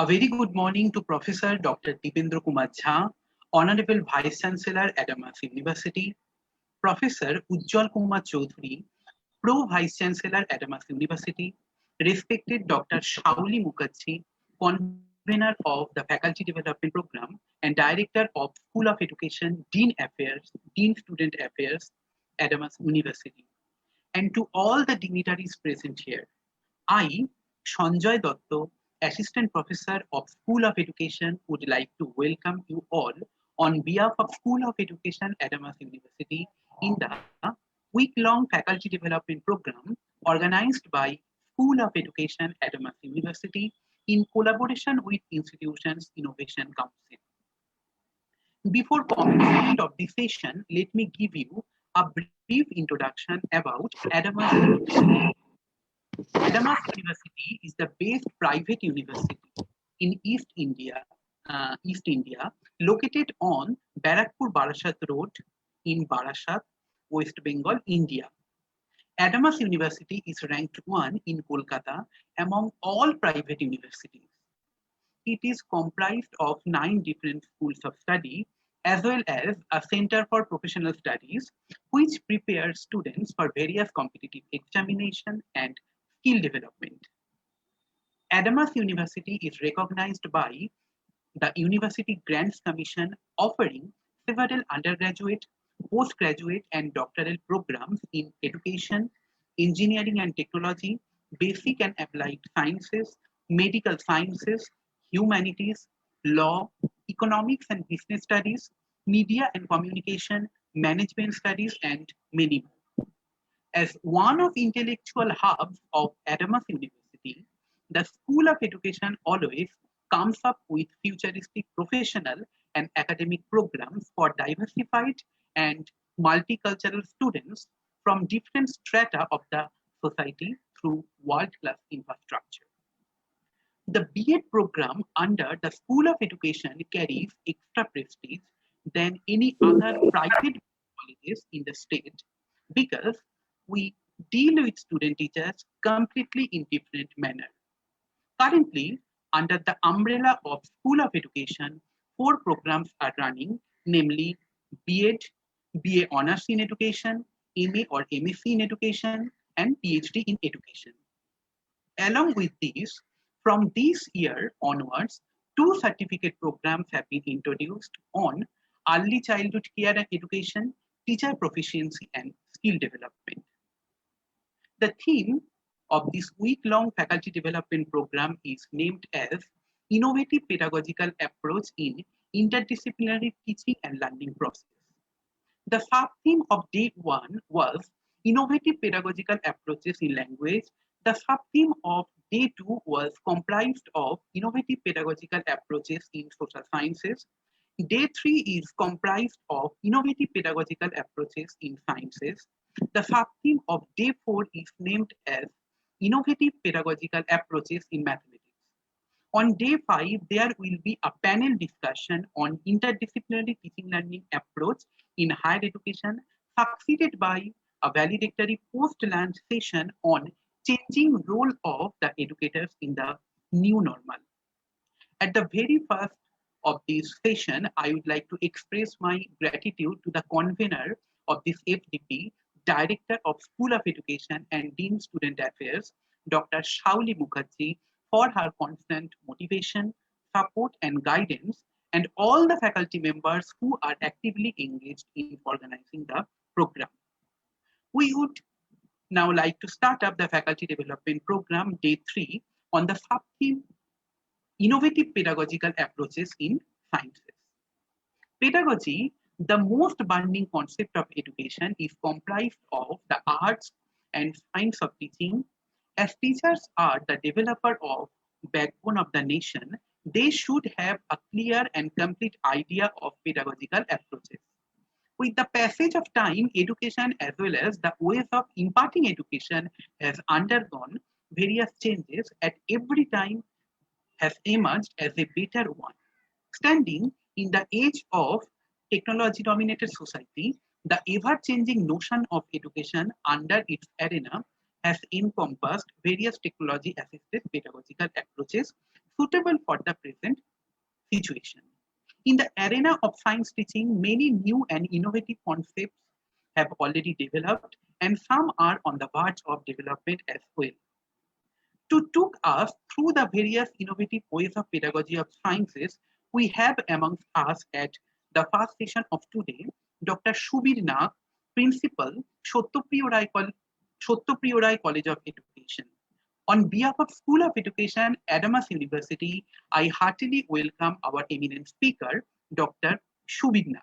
very good morning to Professor Dr. Dipendra Kumar Jha, Honorable Vice Chancellor at Adams University, Professor Ujjwal Kumar Choudhury, Pro Vice Chancellor at Adams University, respected Dr. Shauli Mukherjee, Convener of the Faculty Development Program and Director of School of Education, Dean Student Affairs, Adams University, and to all the dignitaries present here. I, Sanjoy Dotto, Assistant Professor of School of Education, would like to welcome you all on behalf of School of Education, Adams University, in the week-long faculty development program organized by School of Education, Adams University, in collaboration with Institutions Innovation Council. Before commencement of this session, let me give you a brief introduction about Adams University. Adams University is the best private university in East India, located on Barakpur Barasat Road in Barasat, West Bengal, India. Adams University is ranked 1 in Kolkata among all private universities. It is comprised of 9 different schools of study as well as a Center for Professional Studies, which prepares students for various competitive examinations and skill development. Adams University is recognized by the University Grants Commission, offering several undergraduate, postgraduate, and doctoral programs in education, engineering and technology, basic and applied sciences, medical sciences, humanities, law, economics and business studies, media and communication, management studies, and many more. As one of intellectual hubs of Adams University, the School of Education always comes up with futuristic professional and academic programs for diversified and multicultural students from different strata of the society through world-class infrastructure. The B.Ed program under the School of Education carries extra prestige than any other private colleges in the state because we deal with student teachers completely in different manner. Currently, under the umbrella of School of Education, 4 programs are running, namely B.Ed, BA Honours in Education, MA or MSc in Education, and PhD in Education. Along with these, from this year onwards, 2 certificate programs have been introduced on early childhood care and education, teacher proficiency, and skill development. The theme of this week-long faculty development program is named as Innovative Pedagogical Approach in Interdisciplinary Teaching and Learning Process. The sub-theme of day 1 was Innovative Pedagogical Approaches in Language. The sub-theme of day 2 was comprised of Innovative Pedagogical Approaches in Social Sciences. Day 3 is comprised of Innovative Pedagogical Approaches in Sciences. The sub-theme of day 4 is named as Innovative Pedagogical Approaches in Mathematics. On day 5, there will be a panel discussion on interdisciplinary teaching learning approach in higher education, succeeded by a valedictory post-lunch session on changing role of the educators in the new normal. At the very first of this session, I would like to express my gratitude to the convener of this FDP, Director of School of Education and Dean Student Affairs, Dr. Shauli Mukherjee, for her constant motivation, support, and guidance, and all the faculty members who are actively engaged in organizing the program. We would now like to start up the faculty development program day 3 on the sub-theme Innovative Pedagogical Approaches in Sciences. Pedagogy, the most burning concept of education, is comprised of the arts and science of teaching. As teachers are the developer of backbone of the nation, they should have a clear and complete idea of pedagogical approaches. With the passage of time, education as well as the ways of imparting education has undergone various changes. At every time has emerged as a better one. Standing in the age of technology-dominated society, the ever-changing notion of education under its arena has encompassed various technology-assisted pedagogical approaches, suitable for the present situation. In the arena of science teaching, many new and innovative concepts have already developed, and some are on the verge of development as well. To talk us through the various innovative ways of pedagogy of sciences, we have amongst us at the first session of today Dr. Shubir Nag, Principal, Sottopriyo Rai College of Education. On behalf of School of Education, Adamas University, I heartily welcome our eminent speaker, Dr. Shubir Nag.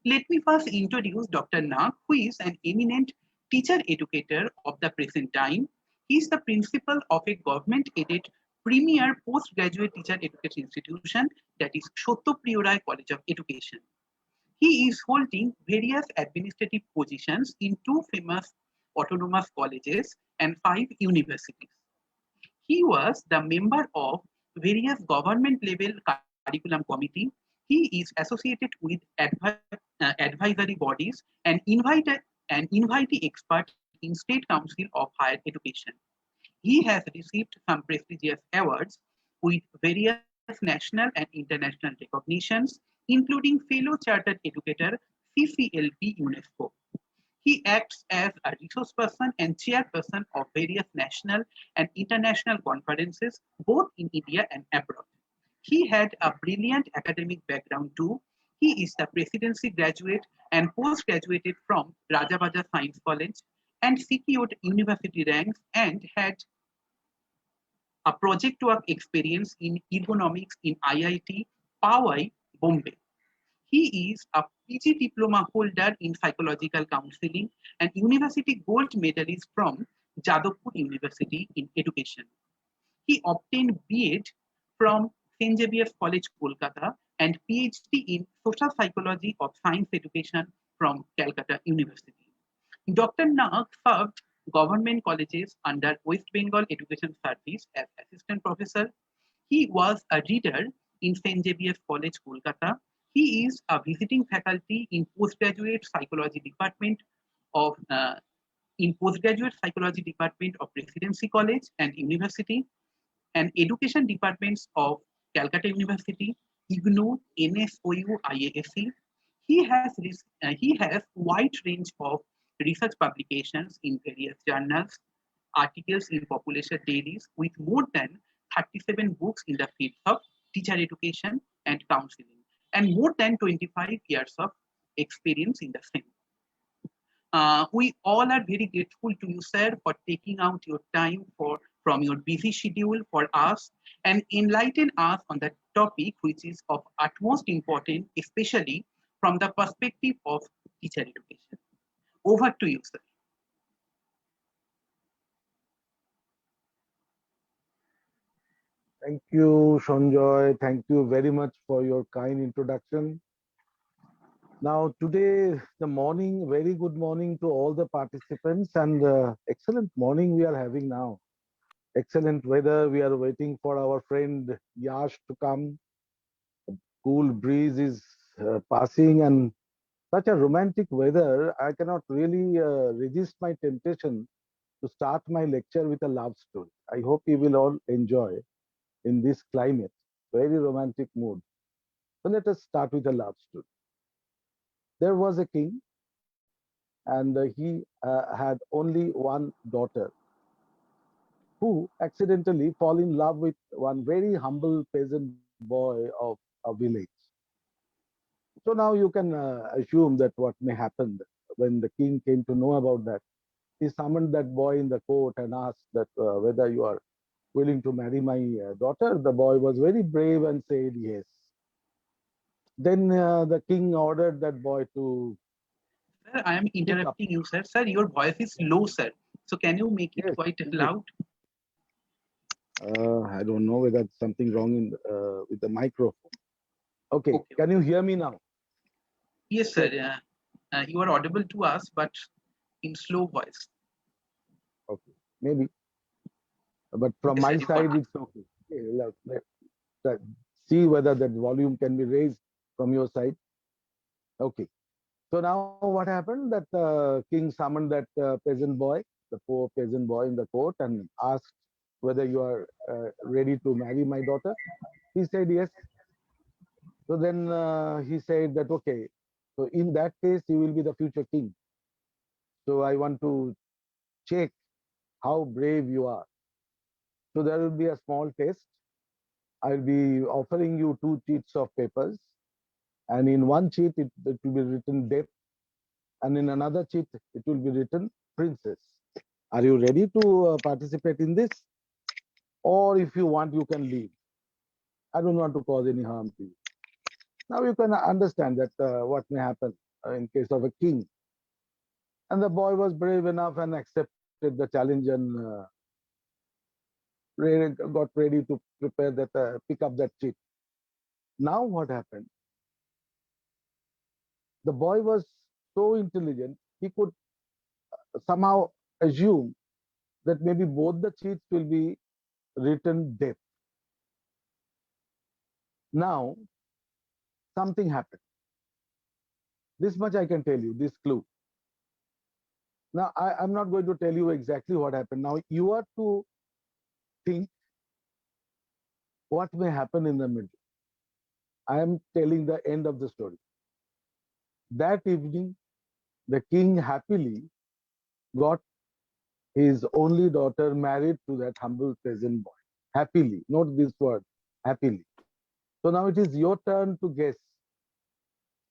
Let me first introduce Dr. Nag, who is an eminent teacher educator of the present time. He is the principal of a government-aided premier postgraduate teacher education institution, that is Sottopriyo Rai College of Education. He is holding various administrative positions in two famous autonomous colleges and 5 universities. He was the member of various government level curriculum committee. He is associated with advisory bodies and invitee expert in State Council of Higher Education. He has received some prestigious awards with various national and international recognitions, including Fellow Chartered Educator CCLP UNESCO. He acts as a resource person and chairperson of various national and international conferences, both in India and abroad. He had a brilliant academic background too. He is the presidency graduate and postgraduated from Rajabaja Science College and secured university ranks and had a project work experience in ergonomics in IIT Powai, Bombay. He is a PG diploma holder in psychological counseling and university gold medalist from Jadavpur University in education. He obtained B.Ed from St. Xavier's College, Kolkata, and PhD in social psychology of science education from Calcutta University. Dr. Nag served government colleges under West Bengal Education Service as assistant professor. He was a reader in St. Xavier's College, Kolkata. He is a visiting faculty in postgraduate psychology department of Presidency College and University and education departments of Calcutta University, IGNOU, NSOU, IASC. He has wide range of research publications in various journals, articles in population dailies with more than 37 books in the field of teacher education and counseling, and more than 25 years of experience in the same. We all are very grateful to you, sir, for taking out your time from your busy schedule for us and enlighten us on the topic which is of utmost importance, especially from the perspective of teacher education. Over to you, sir. Thank you, Sanjoy. Thank you very much for your kind introduction. Now, today, the morning, very good morning to all the participants, and excellent morning we are having now. Excellent weather. We are waiting for our friend Yash to come. Cool breeze is passing, and such a romantic weather. I cannot really resist my temptation to start my lecture with a love story. I hope you will all enjoy in this climate. Very romantic mood. So let us start with a love story. There was a king, and he had only one daughter who accidentally fall in love with one very humble peasant boy of a village. So now you can assume that what may happen when the king came to know about that. He summoned that boy in the court and asked that whether you are willing to marry my daughter. The boy was very brave and said yes. Then the king ordered that boy to Sir, I am look up. interrupting you, sir. Sir, your voice is low, sir. So can you make it Yes, quite thank you. loud? I don't know whether it's something wrong with the microphone. Okay, Okay. can you hear me now? Yes, Check. sir. You are audible to us, but in slow voice. Okay, maybe. But from Okay, sir, my you got side, it. it's okay. Okay, let's see whether that volume can be raised from your side. Okay. So now what happened? That king summoned that peasant boy, the poor peasant boy in the court, and asked whether you are ready to marry my daughter. He said yes. So then he said that, okay, so in that case, you will be the future king. So I want to check how brave you are. So there will be a small test. I'll be offering you two sheets of papers, and in one sheet it will be written death, and in another sheet it will be written princess. Are you ready to participate in this? Or if you want, you can leave. I don't want to cause any harm to you. Now you can understand that what may happen in case of a king. And the boy was brave enough and accepted the challenge and got ready to prepare that, pick up that sheet. Now what happened? The boy was so intelligent, he could somehow assume that maybe both the sheets will be written death. Now something happened. This much I can tell you, this clue. Now I'm not going to tell you exactly what happened. Now you are to think what may happen in the middle. I am telling the end of the story. That evening, the king happily got his only daughter married to that humble peasant boy. Happily, not this word, happily. So now it is your turn to guess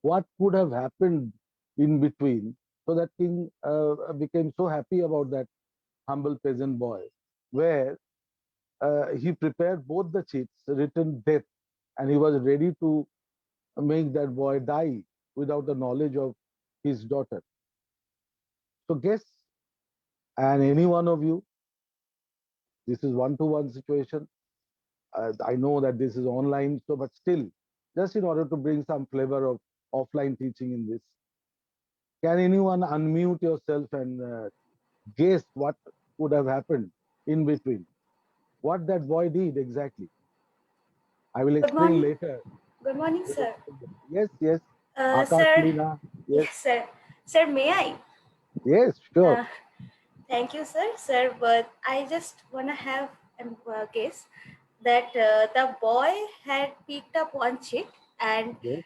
what could have happened in between. So that king became so happy about that humble peasant boy, where he prepared both the sheets written death, and he was ready to make that boy die without the knowledge of his daughter. So guess, and any one of you, this is one-to-one situation. I know that this is online, so but still, just in order to bring some flavor of offline teaching in this, can anyone unmute yourself and guess what would have happened in between? What that boy did exactly? I will Good explain morning. later. Good morning, sir. Yes, yes. Akash, Sir, Leena. Yes, yes, sir. Sir, may I? yes, sure. Thank you, sir. Sir, but I just want to have a guess that the boy had picked up one sheet and Yes,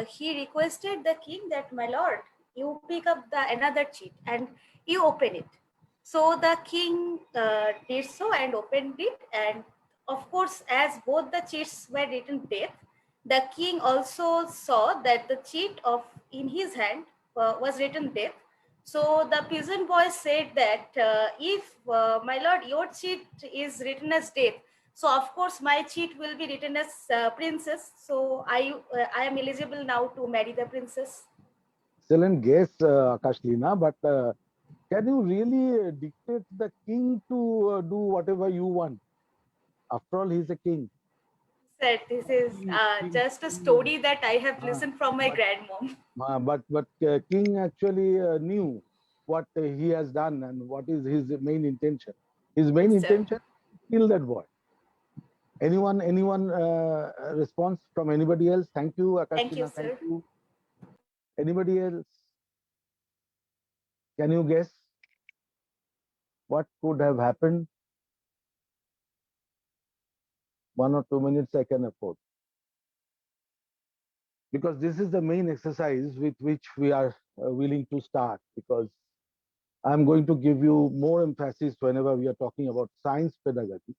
he requested the king that, my lord, you pick up the another sheet and you open it. So the king did so and opened it, and of course, as both the sheets were written death, the king also saw that the sheet of in his hand was written death. So the peasant boy said that if my lord, your sheet is written as death, so of course my sheet will be written as princess. So I am eligible now to marry the princess. excellent guess, Akash, Leena. But can you really dictate the king to do whatever you want? After all, he's a king. Said this is He, he, just a he, story that I have uh, listened from my but grandmom. but king actually knew what he has done and what is his main intention. His main Yes, sir. intention is to kill that boy. Anyone response from anybody else? Thank you, Thank you, Akashina. Thank sir. you. Anybody else? Can you guess what could have happened? 1 or 2 minutes I can afford, because this is the main exercise with which we are willing to start, because I'm going to give you more emphasis whenever we are talking about science pedagogy,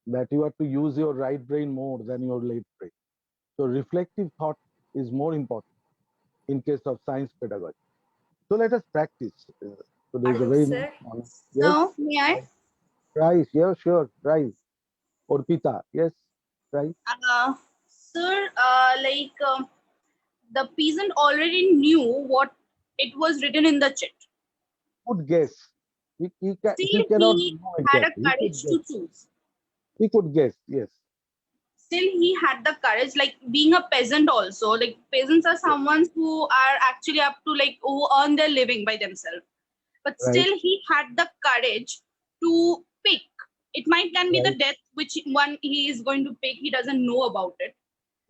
that you have to use your right brain more than your left brain. So reflective thought is more important in case of science pedagogy. So let us practice. Today is a Hello, very nice sir. morning. Yes, So, may I? Price. Yeah, sure. Price. Orpita. Yes, Price. Uh, Sir, the peasant already knew what it was written in the chit. Could guess. He Still, cannot he know had a exactly. He could courage guess. to choose. He could guess. Yes. Still, he had the courage, like being a peasant also. Like, peasants are Yes. someone who are actually up to, like, who earn their living by themselves. But Right. still, he had the courage to pick. It might can be the Right. death which one he is going to pick. He doesn't know about it.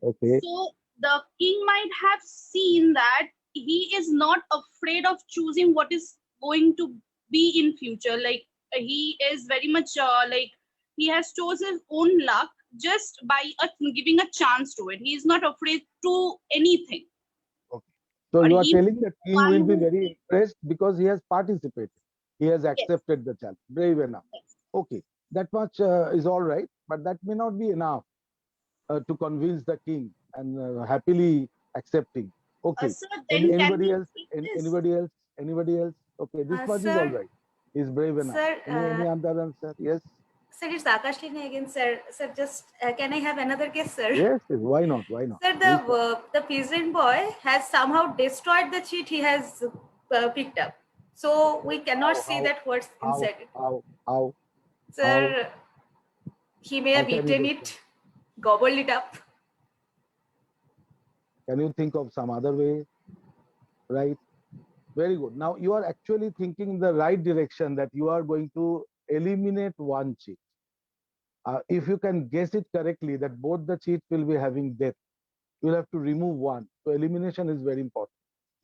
Okay. So the king might have seen that he is not afraid of choosing what is going to be in future. Like he is very much like He has chosen his own luck just by giving a chance to it. He is not afraid to anything. Okay. So Or you are he telling the king one will be who very impressed because he has participated. He has yes, accepted the challenge. Brave enough. yes. Okay. That much is all right, but that may not be enough to convince the king and happily accepting. Okay. Sir, then can Anybody we else? skip this? Anybody else? Anybody else? Okay. This much is all Sir, right. He's brave enough. sir, Any other answer? Yes. sir, it's Akashlini again, sir. Sir, just can I have another guess, sir? Yes. Yes. Why not? Why not? Sir, Please try. the peasant boy has somehow destroyed the cheat he has picked up. So we cannot How? see that what's How? inside it. How? How? How? Sir, he may How have can you eaten describe? it, gobbled it up. Can you think of some other way? Right? Very good. Now you are actually thinking in the right direction that you are going to eliminate one cheat. If you can guess it correctly, that both the cheats will be having death, you will have to remove one. So elimination is very important.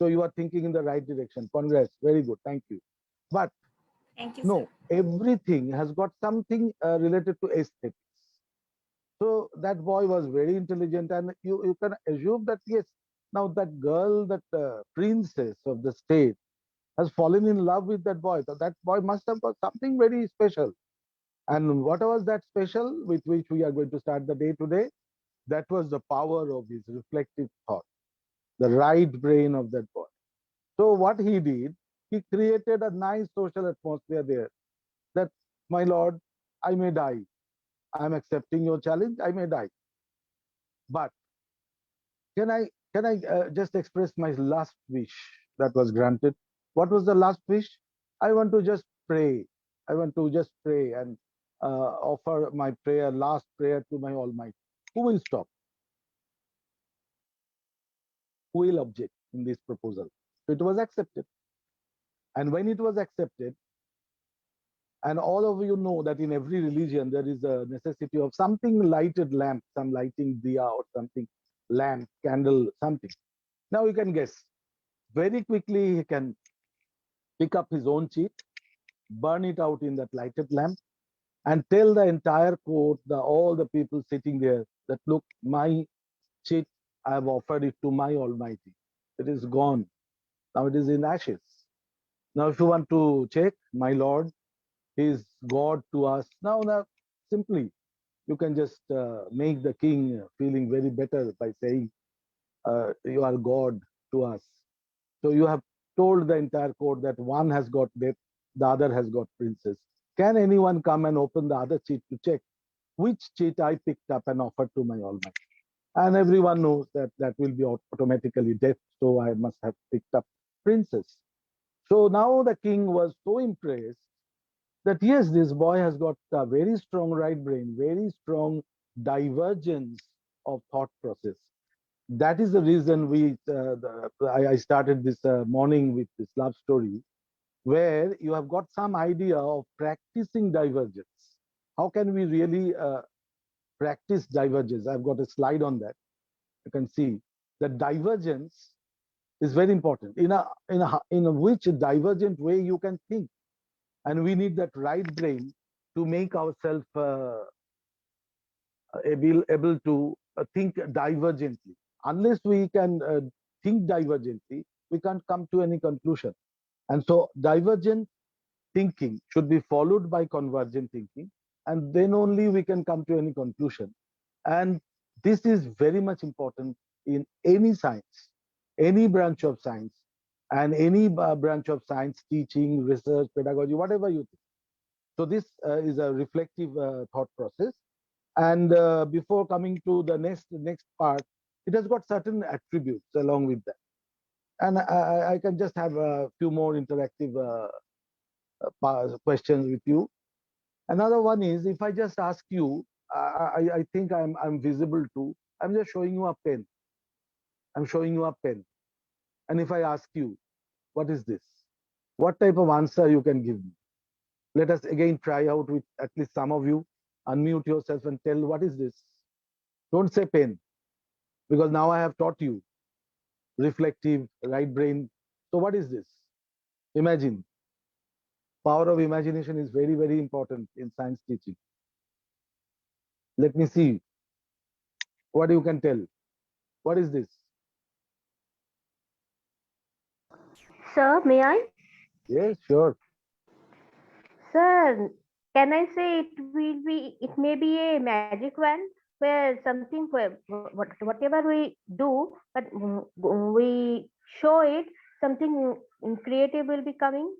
So you are thinking in the right direction. Congrats. Very good. Thank you. But Thank you, sir. no, everything has got something related to aesthetics. So that boy was very intelligent, and you can assume that yes, now that girl, that princess of the state, has fallen in love with that boy. So that boy must have got something very special. And what was that special with which we are going to start the day today? That was the power of his reflective thought, the right brain of that boy. So what he did, he created a nice social atmosphere there. That, my lord, I may die. I am accepting your challenge. I may die. But can I just express my last wish that was granted? What was the last wish? I want to just pray. I want to just pray and offer my prayer, last prayer to my Almighty. Who will stop? Who will object in this proposal? So it was accepted. And when it was accepted, and all of you know that in every religion there is a necessity of something lighted lamp, some lighting diya or something, lamp, candle, something. Now you can guess. Very quickly he can pick up his own cheat, burn it out in that lighted lamp, and tell the entire court, all the people sitting there, that look, my cheat, I have offered it to my Almighty. It is gone. Now it is in ashes. Now, if you want to check, my Lord, He is God to us. Now, simply, you can just make the king feeling very better by saying, you are God to us. So you have told the entire court that one has got death, the other has got princess. Can anyone come and open the other cheat to check which cheat I picked up and offered to my Almighty? And everyone knows that that will be automatically death. So I must have picked up princess. So now the king was so impressed that yes, this boy has got a very strong right brain, very strong divergence of thought process. That is the reason I started this morning with this love story, where you have got some idea of practicing divergence. How can we really practice divergence? I've got a slide on that. You can see that divergence is very important. In a which divergent way you can think, and we need that right brain to make ourselves able to think divergently. Unless we can think divergently, we can't come to any conclusion. And so divergent thinking should be followed by convergent thinking, and then only we can come to any conclusion. And this is very much important in any science, any branch of science, and any branch of science, teaching, research, pedagogy, whatever you think. So this is a reflective thought process. And before coming to the next part, it has got certain attributes along with that. And I can just have a few more interactive questions with you. Another one is, if I just ask you, I think I'm visible too. I'm just showing you a pen. I'm showing you a pen. And if I ask you, what is this? What type of answer you can give me? Let us again try out with at least some of you. Unmute yourself and tell, what is this? Don't say pen, because now I have taught you reflective, right brain. So what is this? Imagine. Power of imagination is very, very important in science teaching. Let me see what you can tell. What is this? Sir, may I? Yes, sure. Sir, can I say it may be a magic wand where something, whatever we do, but we show it, something creative will be coming?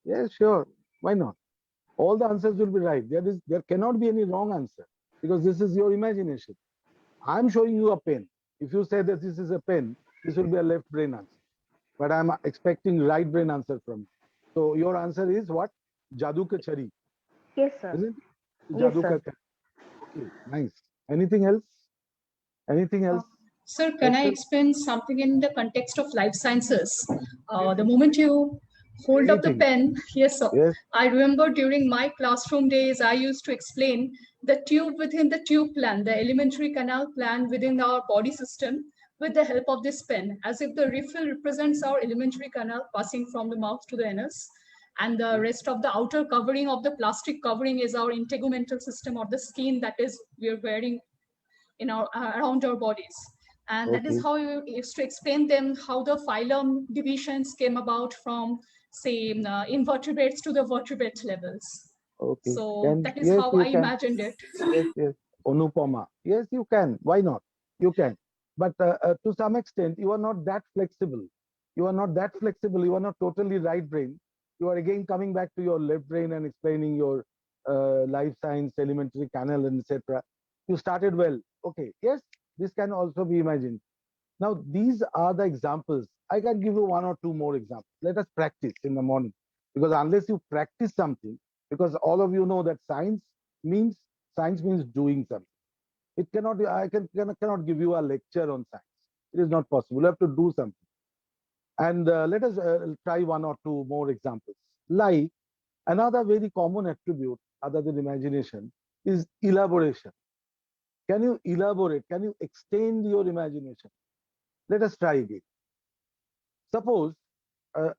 Yes, sure. Why not? All the answers will be right. There cannot be any wrong answer because this is your imagination. I'm showing you a pen. If you say that this is a pen, this will be a left brain answer. But I'm expecting right brain answer from you. So your answer is what? Jadoo ka chari, Yes, sir. isn't it? Yes, Jadoo ka sir. chari. Okay, nice. Anything else? Anything else? Sir, can I Excel? explain something in the context of life sciences? The moment you hold up the Anything? pen, yes, sir. Yes. I remember during my classroom days, I used to explain the tube within the tube plan, the alimentary canal plan within our body system with the help of this pen, as if the refill represents our alimentary canal passing from the mouth to the anus. And the rest of the outer covering of the plastic covering is our integumental system or the skin that is we're wearing in our around our bodies, and that is Okay. how we used to explain them how the phylum divisions came about from say invertebrates to the vertebrate levels. Okay. So that is Yes, how I you can. imagined it. Yes, yes. Onupama. Yes, you can. Why not? You can. But to some extent, you are not that flexible. You are not that flexible. You are not totally right brain. You are again coming back to your left brain and explaining your life science, elementary canal, and etc. You started well. Okay. Yes, this can also be imagined. Now, these are the examples. I can give you one or two more examples. Let us practice in the morning. Because unless you practice something, because all of you know that means science means doing something. It cannot, cannot give you a lecture on science. It is not possible. You have to do something. And let us try one or two more examples. Like another very common attribute other than imagination is elaboration. Can you elaborate? Can you extend your imagination? Let us try again. Suppose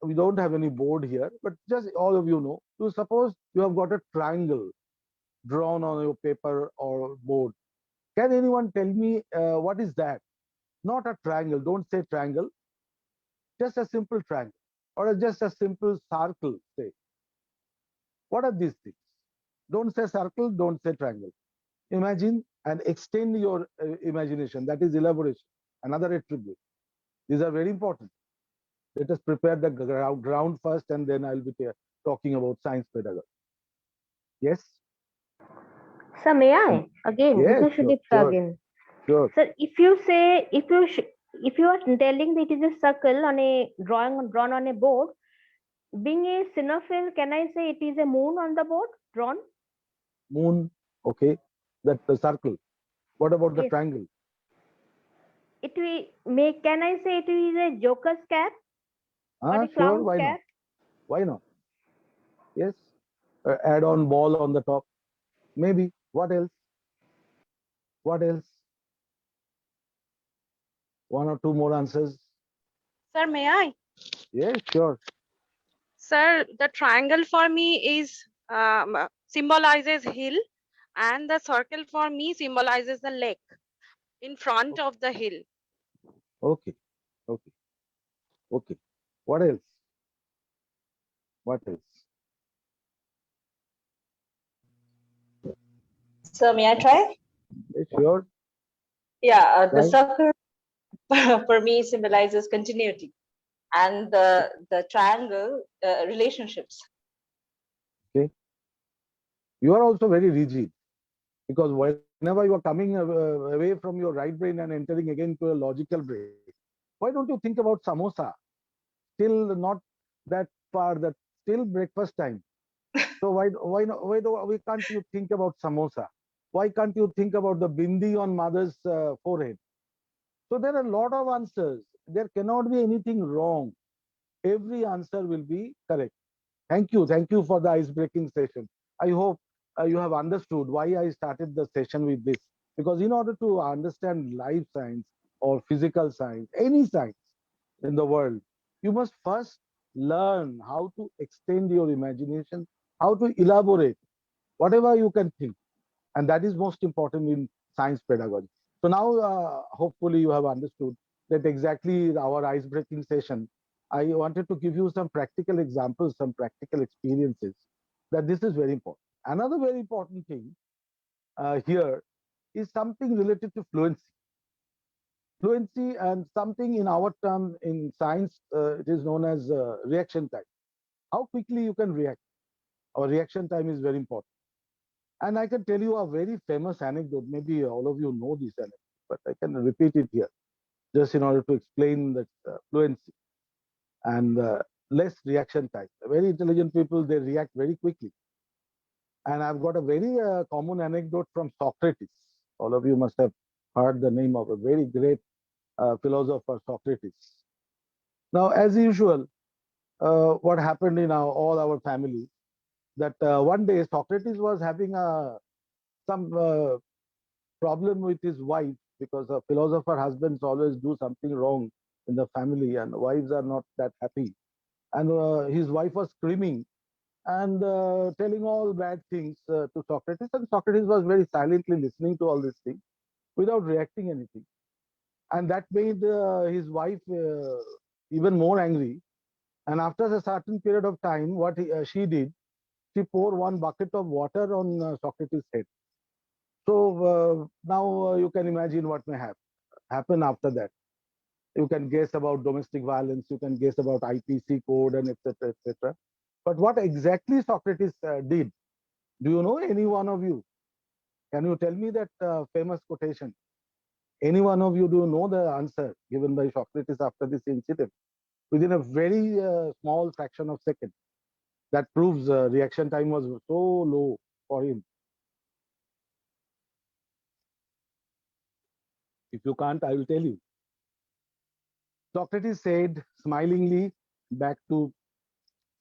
we don't have any board here, but just all of you know, you suppose you have got a triangle drawn on your paper or board. Can anyone tell me what is that? Not a triangle, don't say triangle, just a simple triangle or just a simple circle, say. What are these things? Don't say circle, don't say triangle. Imagine and extend your imagination, that is elaboration, another attribute. These are very important. Let us prepare the ground first and then I'll be talking about science pedagogy. Yes? Sir, may I? Again, Yes, Vidya sure, Sudipta again. sure. Sir, if you are telling that it is a circle on a drawn on a board, being a cinephile, can I say it is a moon on the board drawn? Moon, okay. That the circle. What about the Yes. triangle? It we may can I say it is a joker's cap or a Sure, clown's why not? cap? Why not? Yes. Add on ball on the top. Maybe. What else? What else? One or two more answers. Sir, may I? Yes, sure. Sir, the triangle for me is symbolizes hill, and the circle for me symbolizes the lake in front of the hill. Okay. Okay. Okay. What else? What else? So may I try? Yes, sure. Yeah, the Right. circle for me symbolizes continuity, and the triangle relationships. Okay. You are also very rigid because whenever you are coming away from your right brain and entering again to a logical brain, why don't you think about samosa? Still not that far, that still breakfast time. So why can't you think about samosa? Why can't you think about the bindi on mother's forehead? So there are a lot of answers. There cannot be anything wrong. Every answer will be correct. Thank you. Thank you for the ice-breaking session. I hope you have understood why I started the session with this. Because in order to understand life science or physical science, any science in the world, you must first learn how to extend your imagination, how to elaborate whatever you can think. And that is most important in science pedagogy. So now, hopefully you have understood that exactly our ice-breaking session, I wanted to give you some practical examples, some practical experiences, that this is very important. Another very important thing here is something related to fluency. Fluency and something in our term in science, it is known as reaction time. How quickly you can react. Our reaction time is very important. And I can tell you a very famous anecdote. Maybe all of you know this anecdote, but I can repeat it here just in order to explain that fluency and less reaction time. Very intelligent people, they react very quickly. And I've got a very common anecdote from Socrates. All of you must have heard the name of a very great philosopher, Socrates. Now, as usual, what happened in all our family, that one day Socrates was having some problem with his wife, because a philosopher husbands always do something wrong in the family and wives are not that happy. And his wife was screaming and telling all bad things to Socrates, and Socrates was very silently listening to all these things without reacting anything. And that made his wife even more angry. And after a certain period of time, what she did, she poured one bucket of water on Socrates' head. So now you can imagine what may happen after that. You can guess about domestic violence, you can guess about IPC code and etc. etc. But what exactly Socrates did, do you know, any one of you? Can you tell me that famous quotation? Any one of you do know the answer given by Socrates after this incident? Within a very small fraction of second. That proves reaction time was so low for him. If you can't, I will tell you. Socrates said smilingly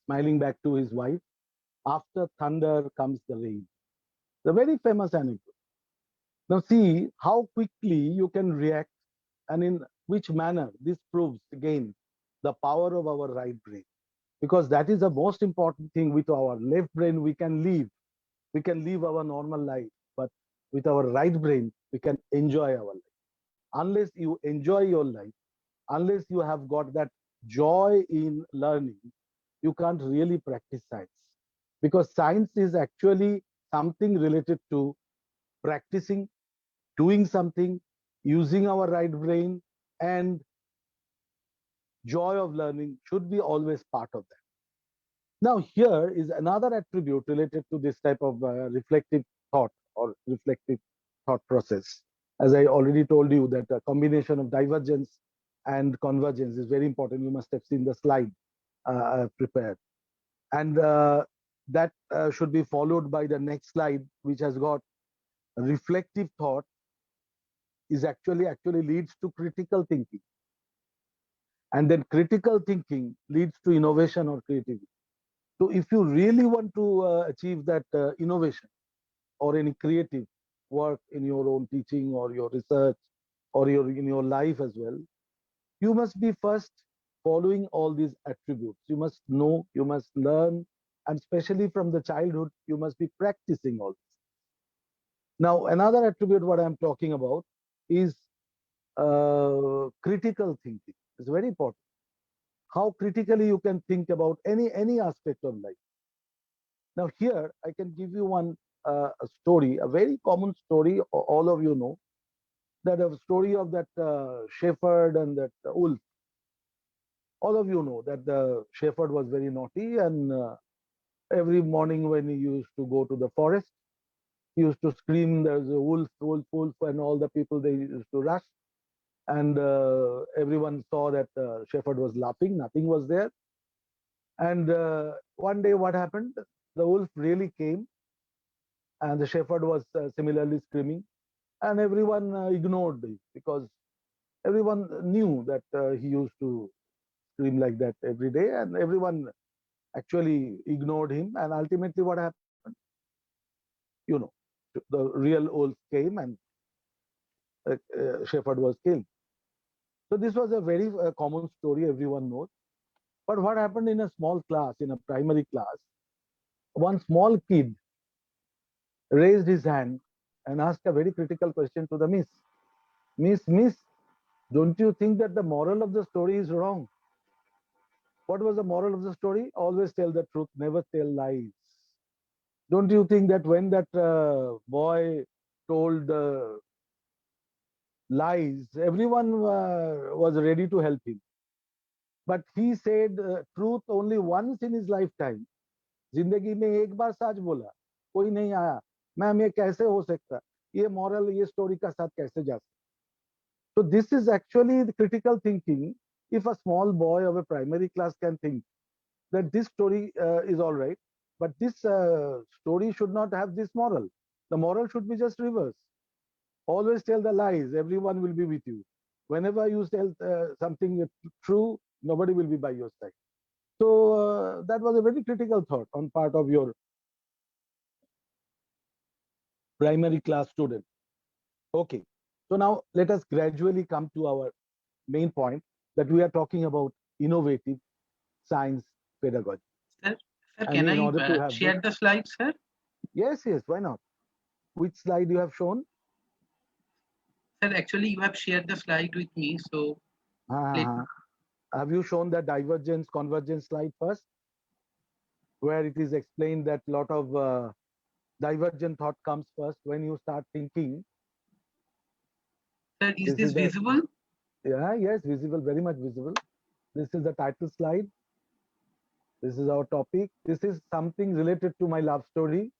smiling back to his wife, after thunder comes the rain. The very famous anecdote. Now see how quickly you can react and in which manner this proves again the power of our right brain. Because that is the most important thing. With our left brain, we can live our normal life, but with our right brain, we can enjoy our life. Unless you enjoy your life, unless you have got that joy in learning, you can't really practice science. Because science is actually something related to practicing, doing something, using our right brain, and joy of learning should be always part of that. Now, here is another attribute related to this type of reflective thought or reflective thought process. As I already told you, that a combination of divergence and convergence is very important. You must have seen the slide I've prepared. And that should be followed by the next slide, which has got reflective thought is actually leads to critical thinking. And then critical thinking leads to innovation or creativity. So if you really want to achieve that innovation or any creative work in your own teaching or your research or in your life as well, you must be first following all these attributes. You must know, you must learn, and especially from the childhood, you must be practicing all this. Now, another attribute what I'm talking about is critical thinking. It's very important. How critically you can think about any aspect of life. Now here I can give you one a story, a very common story. All of you know that a story of that shepherd and that wolf. All of you know that the shepherd was very naughty, and every morning when he used to go to the forest, he used to scream, "There's a wolf, wolf, wolf!" and all the people, they used to rush, and everyone saw that the shepherd was laughing. Nothing was there. And one day, what happened? The wolf really came, and the shepherd was similarly screaming, and everyone ignored it, because everyone knew that he used to scream like that every day, and everyone actually ignored him. And ultimately, what happened? You know, the real wolf came, and shepherd was killed. So this was a very common story, everyone knows. But what happened in a small class, in a primary class, one small kid raised his hand and asked a very critical question to the miss. Miss, don't you think that the moral of the story is wrong? What was the moral of the story? Always tell the truth, never tell lies. Don't you think that when that boy told lies, everyone was ready to help him? But he said truth only once in his lifetime. जिंदगी में एक बार सच बोला, कोई नहीं आया, ma'am ये कैसे हो सकता, ये मॉरल ये स्टोरी का साथ कैसे जा सकता? So this is actually the critical thinking. If a small boy of a primary class can think that this story is all right, but this story should not have this moral. The moral should be just reverse. Always tell the lies, everyone will be with you. Whenever you tell something true, nobody will be by your side. So that was a very critical thought on part of your primary class student. Okay, so now let us gradually come to our main point, that we are talking about innovative science pedagogy. Sir, And can in order to I have share the slides, sir? Yes, why not? Which slide you have shown? Sir, actually, you have shared the slide with me, so let Uh-huh. Have you shown the divergence convergence slide first, where it is explained that a lot of divergent thought comes first when you start thinking? sir, is This this is the- visible? Yeah, yes, visible, very much visible. This is the title slide. This is our topic. This is something related to my love story,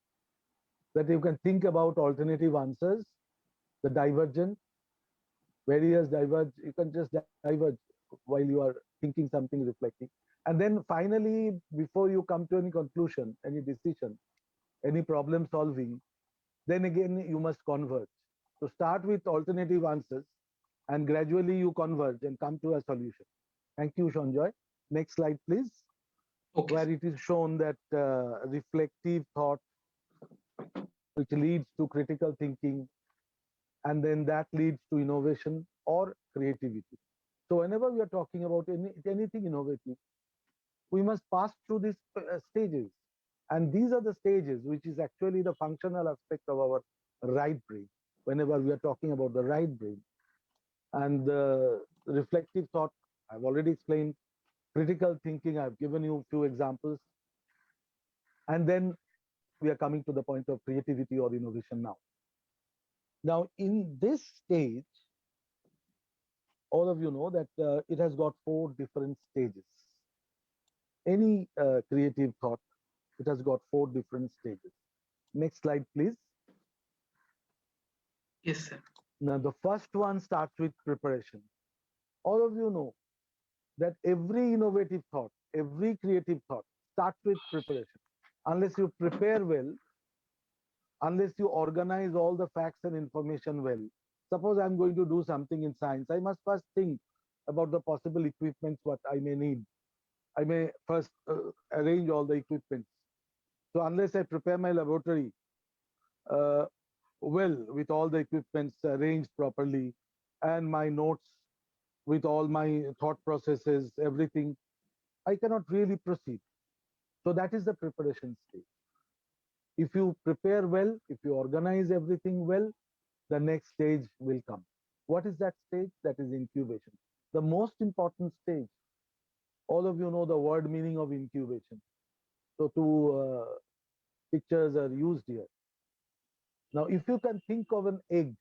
that you can think about alternative answers, the divergent, various diverge. You can just diverge while you are thinking something, reflecting. And then finally, before you come to any conclusion, any decision, any problem solving, then again you must converge. So start with alternative answers and gradually you converge and come to a solution. Thank you, Sanjoy. Next slide, please, Okay. where it is shown that reflective thought, which leads to critical thinking, and then that leads to innovation or creativity. So whenever we are talking about anything innovative, we must pass through these stages. And these are the stages which is actually the functional aspect of our right brain, whenever we are talking about the right brain. And the reflective thought, I've already explained. Critical thinking, I've given you a few examples. And then we are coming to the point of creativity or innovation now. Now, in this stage, all of you know that it has got 4 different stages. Any creative thought, it has got 4 different stages. Next slide, please. Yes, sir. Now, the first one starts with preparation. All of you know that every innovative thought, every creative thought starts with preparation. Unless you prepare well, unless you organize all the facts and information well. Suppose I'm going to do something in science, I must first think about the possible equipments, what I may need. I may first arrange all the equipments. So unless I prepare my laboratory well, with all the equipments arranged properly, and my notes with all my thought processes, everything, I cannot really proceed. So that is the preparation stage. If you prepare well, if you organize everything well, the next stage will come. What is that stage? That is incubation. The most important stage. All of you know the word meaning of incubation. So two pictures are used here. Now, if you can think of an egg,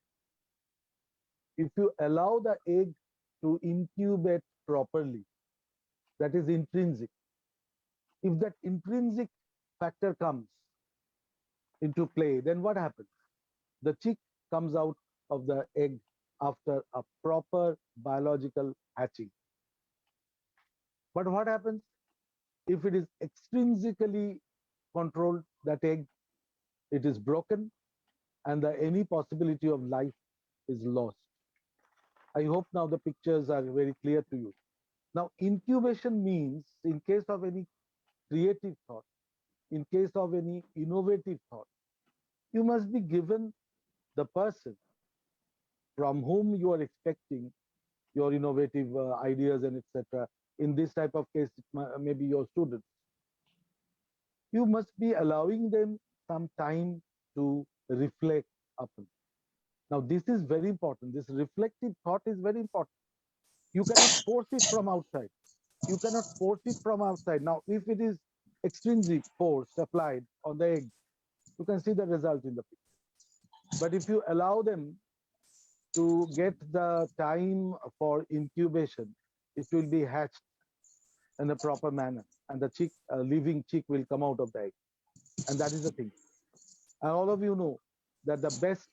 if you allow the egg to incubate properly, that is intrinsic. If that intrinsic factor comes into play, then what happens? The chick comes out of the egg after a proper biological hatching. But what happens if it is extrinsically controlled, that egg, it is broken and any possibility of life is lost. I hope now the pictures are very clear to you. Now, incubation means, in case of any creative thought, in case of any innovative thought, you must be given the person from whom you are expecting your innovative ideas and etc. In this type of case, it may be your students. You must be allowing them some time to reflect upon. Now, this is very important. This reflective thought is very important. You cannot force it from outside. You cannot force it from outside. Now, if it is extrinsic force applied on the egg, you can see the result in the picture. But if you allow them to get the time for incubation, it will be hatched in a proper manner, and the chick, living chick, will come out of the egg. And that is the thing. And all of you know that the best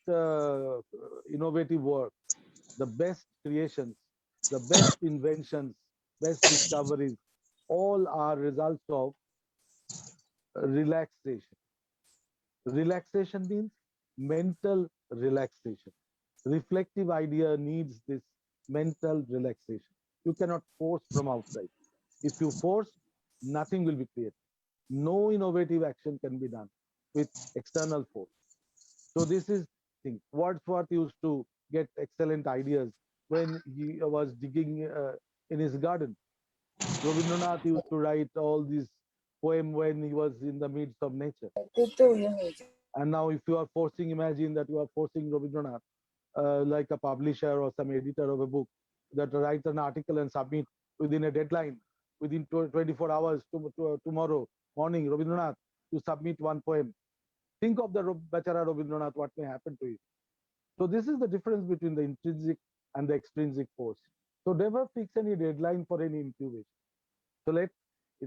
innovative work, the best creations, the best inventions, best discoveries, all are results of relaxation. Relaxation means mental relaxation. Reflective idea needs this mental relaxation. You cannot force from outside. If you force, nothing will be created. No innovative action can be done with external force. So this is thing. Wordsworth used to get excellent ideas when he was digging in his garden. Rabindranath used to write all these poem when he was in the midst of nature. And now if you are forcing, imagine that you are forcing Rabindranath, like a publisher or some editor of a book, that write an article and submit within a deadline, within 24 hours tomorrow morning, Rabindranath, you submit one poem. Think of the Bachara Rabindranath, what may happen to you. So this is the difference between the intrinsic and the extrinsic force. So never fix any deadline for any incubation. So it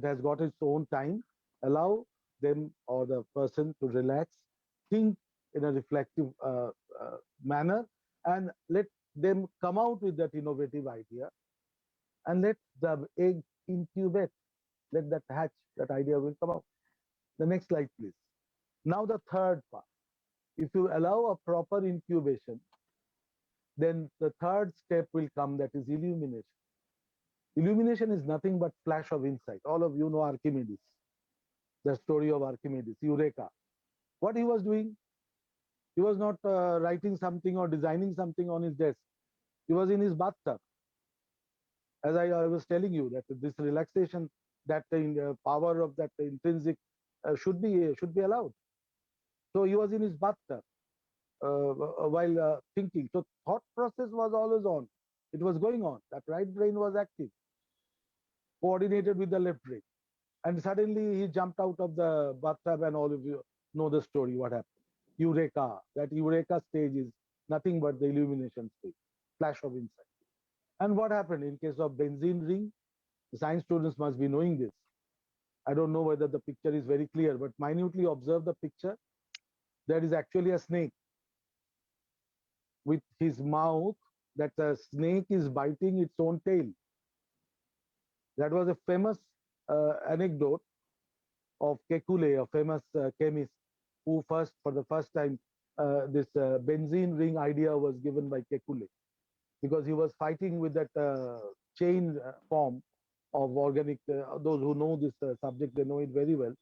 has got its own time. Allow them or the person to relax, think in a reflective manner, and let them come out with that innovative idea, and let the egg incubate. Let that hatch, that idea will come out. The next slide, please. Now the third part. If you allow a proper incubation, then the third step will come, that is illumination. Illumination is nothing but flash of insight. All of you know Archimedes, the story of Archimedes, Eureka. What he was doing, he was not writing something or designing something on his desk. He was in his bathtub. As I was telling you, that this relaxation, that the power of that intrinsic should be allowed. So he was in his bathtub while thinking. So thought process was always on. It was going on. That right brain was active, coordinated with the left brain. And suddenly he jumped out of the bathtub, and all of you know the story, what happened. Eureka. That Eureka stage is nothing but the illumination stage, flash of insight. And what happened in case of benzene ring? The science students must be knowing this. I don't know whether the picture is very clear, but minutely observe the picture. There is actually a snake with his mouth, that the snake is biting its own tail. That was a famous anecdote of Kekulé, a famous chemist, who for the first time, this benzene ring idea was given by Kekulé, because he was fighting with that chain form of organic. Those who know this subject, they know it very well.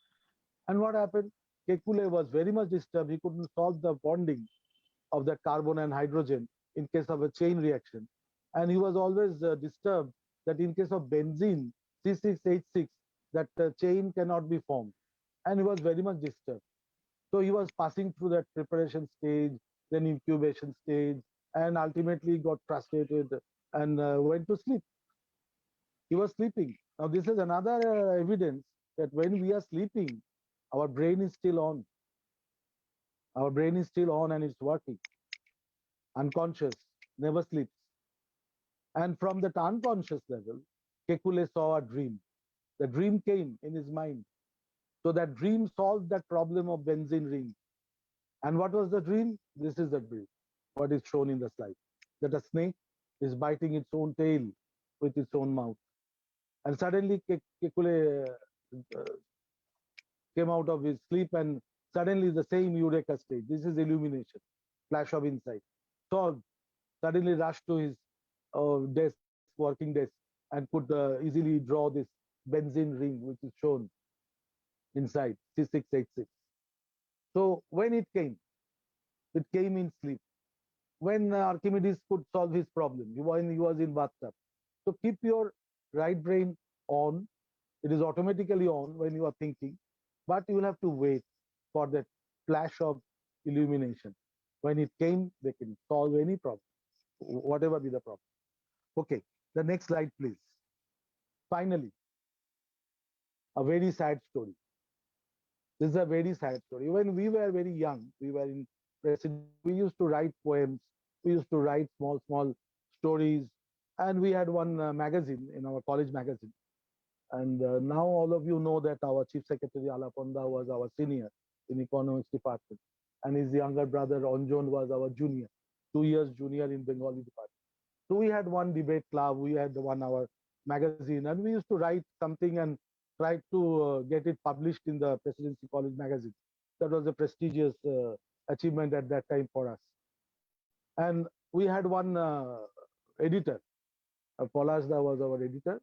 And what happened? Kekulé was very much disturbed. He couldn't solve the bonding of the carbon and hydrogen in case of a chain reaction. And he was always disturbed that in case of benzene, C6H6, that chain cannot be formed. And he was very much disturbed. So he was passing through that preparation stage, then incubation stage, and ultimately got frustrated and went to sleep. He was sleeping. Now, this is another evidence that when we are sleeping, our brain is still on. Our brain is still on and it's working. Unconscious, never sleeps. And from that unconscious level, Kekulé saw a dream. The dream came in his mind. So that dream solved that problem of benzene ring. And what was the dream? This is the dream, what is shown in the slide. That a snake is biting its own tail with its own mouth. And suddenly Kekulé came out of his sleep, and suddenly the same Eureka stage. This is illumination, flash of insight. Solved. Suddenly rushed to his desk, working desk, and could easily draw this benzene ring, which is shown inside C6H6. So when it came in sleep. When Archimedes could solve his problem, when he was in bathtub. So keep your right brain on. It is automatically on when you are thinking, but you will have to wait for that flash of illumination. When it came, they can solve any problem, whatever be the problem. Okay, the next slide, please. Finally, a very sad story. This is a very sad story. When we were very young, we were in presidency, we used to write poems, we used to write small stories, and we had one magazine in our college magazine. And now all of you know that our Chief Secretary Alaponda was our senior in economics department, and his younger brother Anjon was our junior, 2 years junior in Bengali department. So we had one debate club, we had one our magazine, and we used to write something and try to get it published in the Presidency College magazine. That was a prestigious achievement at that time for us. And we had one editor, Polasda was our editor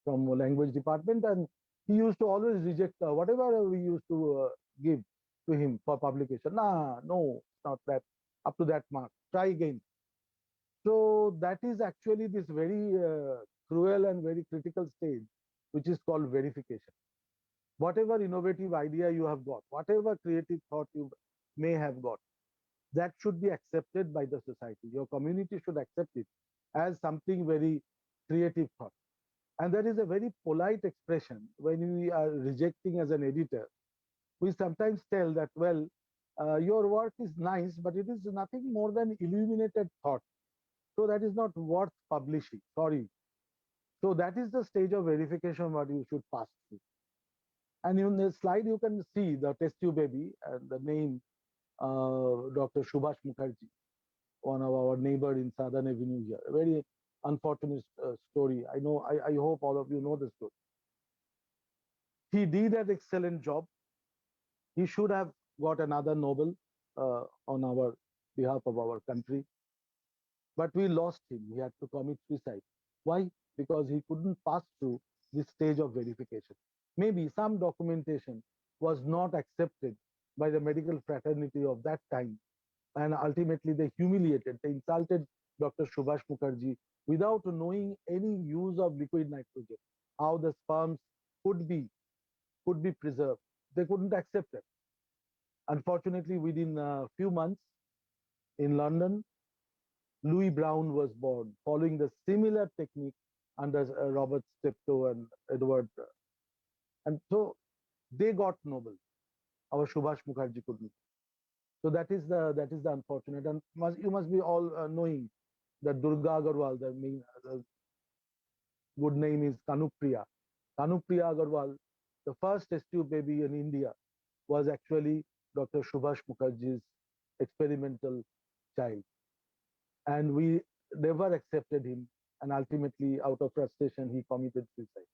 from language department, and he used to always reject whatever we used to give to him for publication. Nah, no, it's not that, up to that mark, try again. So that is actually this very cruel and very critical stage, which is called verification. Whatever innovative idea you have got, whatever creative thought you may have got, that should be accepted by the society. Your community should accept it as something very creative thought. And there is a very polite expression when we are rejecting as an editor. We sometimes tell that, well, your work is nice, but it is nothing more than illuminated thought. So that is not worth publishing. Sorry. So that is the stage of verification what you should pass through. And in the slide, you can see the test tube baby and the name Dr. Subhash Mukherjee, one of our neighbor in Southern Avenue here. A very unfortunate story. I know, I hope all of you know the story. He did an excellent job. He should have got another Nobel on our behalf of our country. But we lost him. He had to commit suicide. Why? Because he couldn't pass through this stage of verification. Maybe some documentation was not accepted by the medical fraternity of that time. And ultimately they humiliated, they insulted Dr. Subhash Mukherjee without knowing any use of liquid nitrogen, how the sperms could be preserved. They couldn't accept it. Unfortunately, within a few months in London, Louis Brown was born, following the similar technique under Robert Steptoe and Edward. And so they got Nobel. Our Subhash Mukherjee couldn't. So that is the unfortunate. And you must be all knowing that Durga Agarwal, the good name is Kanupriya. Kanupriya Agarwal, the first test tube baby in India, was actually Dr. Subhash Mukherjee's experimental child. And we never accepted him. And ultimately, out of frustration, he committed suicide.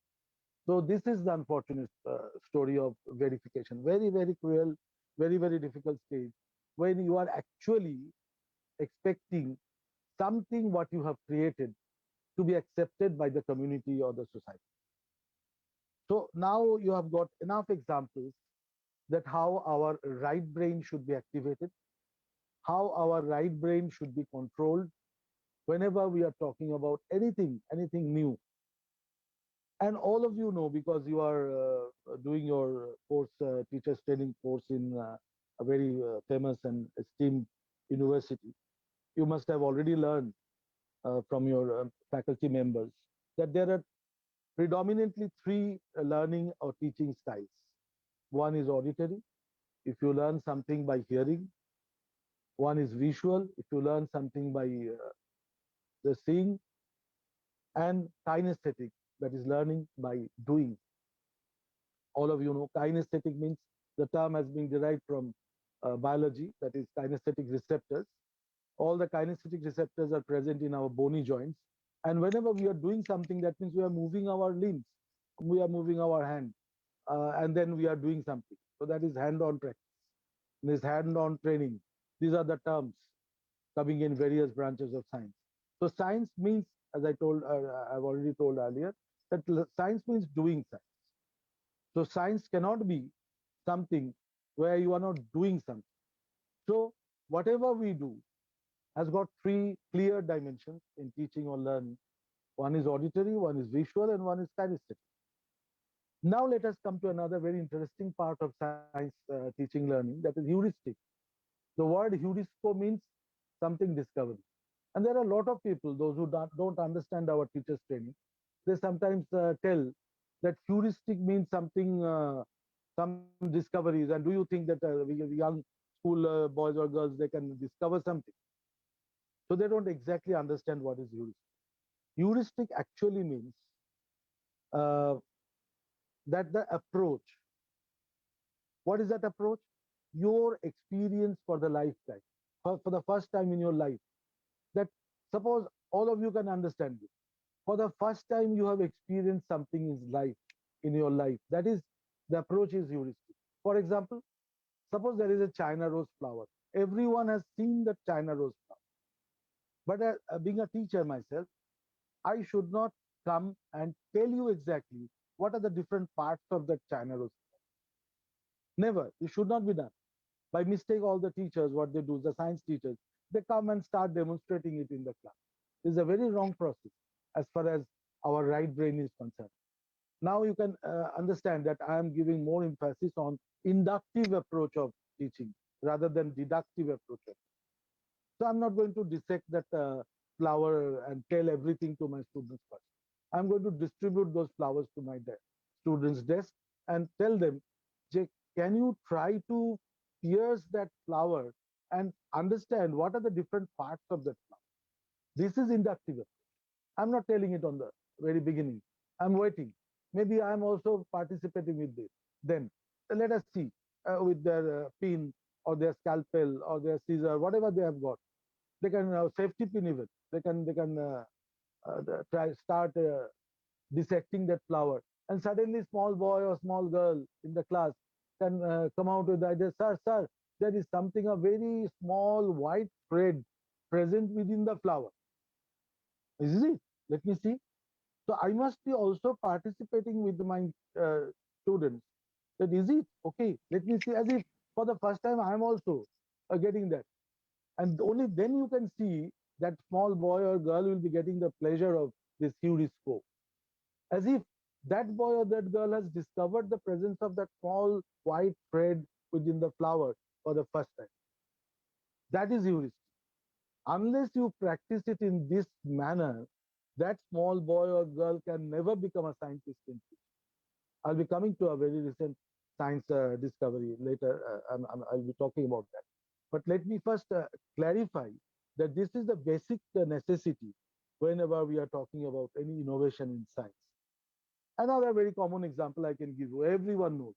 So this is the unfortunate story of verification. Very, very cruel, very, very difficult stage when you are actually expecting something what you have created to be accepted by the community or the society. So now you have got enough examples that how our right brain should be activated, how our right brain should be controlled whenever we are talking about anything new. And all of you know, because you are doing your course, teachers training course in a very famous and esteemed university, you must have already learned from your faculty members that there are predominantly three learning or teaching styles. One is auditory, if you learn something by hearing. One is visual, if you learn something by the seeing. And kinesthetic, that is learning by doing. All of you know kinesthetic means the term has been derived from biology, that is kinesthetic receptors. All the kinesthetic receptors are present in our bony joints. And whenever we are doing something, that means we are moving our limbs, we are moving our hand, and then we are doing something. So that is hand-on practice. This hand-on training. These are the terms coming in various branches of science. So science means, as I've already told earlier, that science means doing science. So science cannot be something where you are not doing something. So whatever we do has got three clear dimensions in teaching or learning. One is auditory, one is visual, and one is kinesthetic. Now let us come to another very interesting part of science teaching learning, that is heuristic. The word heurisco means something discovery. And there are a lot of people, those who don't understand our teachers training, they sometimes tell that heuristic means something, some discoveries. And do you think that young school boys or girls, they can discover something? So they don't exactly understand what is heuristic. Heuristic actually means uh, that the approach. What is that approach? Your experience for the lifetime, for the first time in your life. That suppose all of you can understand this. For the first time you have experienced something in your life. That is, the approach is heuristic. For example, suppose there is a China rose flower. Everyone has seen the China rose flower. But being a teacher myself, I should not come and tell you exactly what are the different parts of that China rose flower. Never. It should not be done. By mistake, all the teachers, what they do, the science teachers, they come and start demonstrating it in the class. It's a very wrong process as far as our right brain is concerned. Now you can understand that I am giving more emphasis on inductive approach of teaching rather than deductive approach. So I'm not going to dissect that flower and tell everything to my students first. I'm going to distribute those flowers to my students' desk and tell them, Jake, can you try to pierce that flower and understand what are the different parts of that flower? This is inductive approach. I'm not telling it on the very beginning. I'm waiting. Maybe I'm also participating with this. Then let us see with their pin or their scalpel or their scissor, whatever they have got. They can safety pin even. They can start dissecting that flower. And suddenly small boy or small girl in the class can come out with the idea, sir, there is something, a very small white thread present within the flower. Is it? Let me see. So I must be also participating with my students. That is it? Okay, let me see. As if for the first time I am also getting that. And only then you can see that small boy or girl will be getting the pleasure of this heuriscope. As if that boy or that girl has discovered the presence of that small white thread within the flower for the first time. That is heuristic. Unless you practice it in this manner, that small boy or girl can never become a scientist in future. I'll be coming to a very recent science discovery later. I'll be talking about that. But let me first clarify that this is the basic necessity whenever we are talking about any innovation in science. Another very common example I can give you, everyone knows.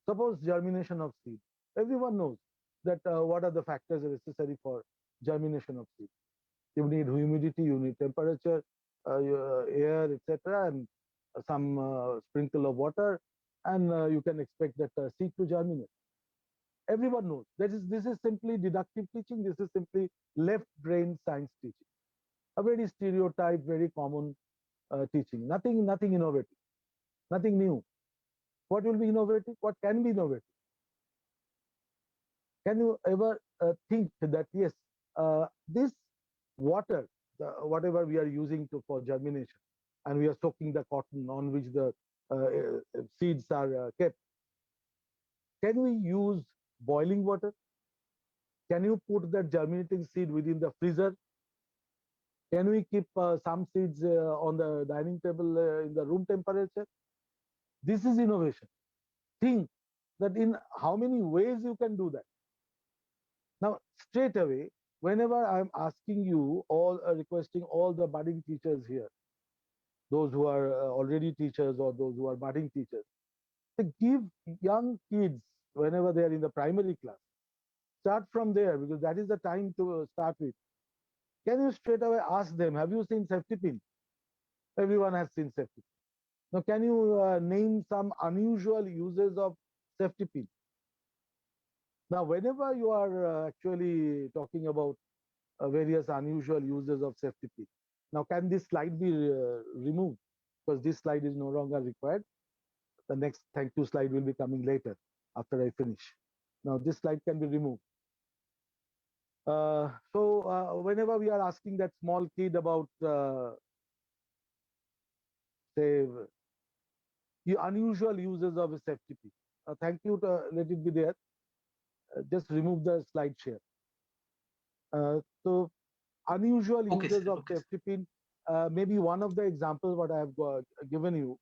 Suppose germination of seed. Everyone knows that what are the factors necessary for germination of seed. You need humidity, you need temperature, air, etc., and some sprinkle of water, and you can expect that seed to germinate. Everyone knows. This is simply deductive teaching. This is simply left brain science teaching. A very stereotype, very common teaching. Nothing innovative, nothing new. What will be innovative? What can be innovative? Can you ever think that yes, this water, whatever we are using for germination, and we are soaking the cotton on which the seeds are kept, can we use boiling water? Can you put that germinating seed within the freezer? Can we keep some seeds on the dining table in the room temperature? This is innovation. Think that in how many ways you can do that. Now, straight away, whenever I'm asking you all, requesting all the budding teachers here, those who are already teachers or those who are budding teachers, to give young kids, whenever they are in the primary class, start from there because that is the time to start with. Can you straight away ask them, have you seen safety pin? Everyone has seen safety pin. Now, can you name some unusual uses of safety pin? Now, whenever you are actually talking about various unusual uses of safety pin, now can this slide be removed? Because this slide is no longer required. The next thank you slide will be coming later after I finish. Now, this slide can be removed. Whenever we are asking that small kid about, say, the unusual uses of a safety pin, thank you, let it be there. just remove the slide share. So unusual Okay, uses sir. of Okay, sir. ceftriaxone, maybe one of the examples what I have given you,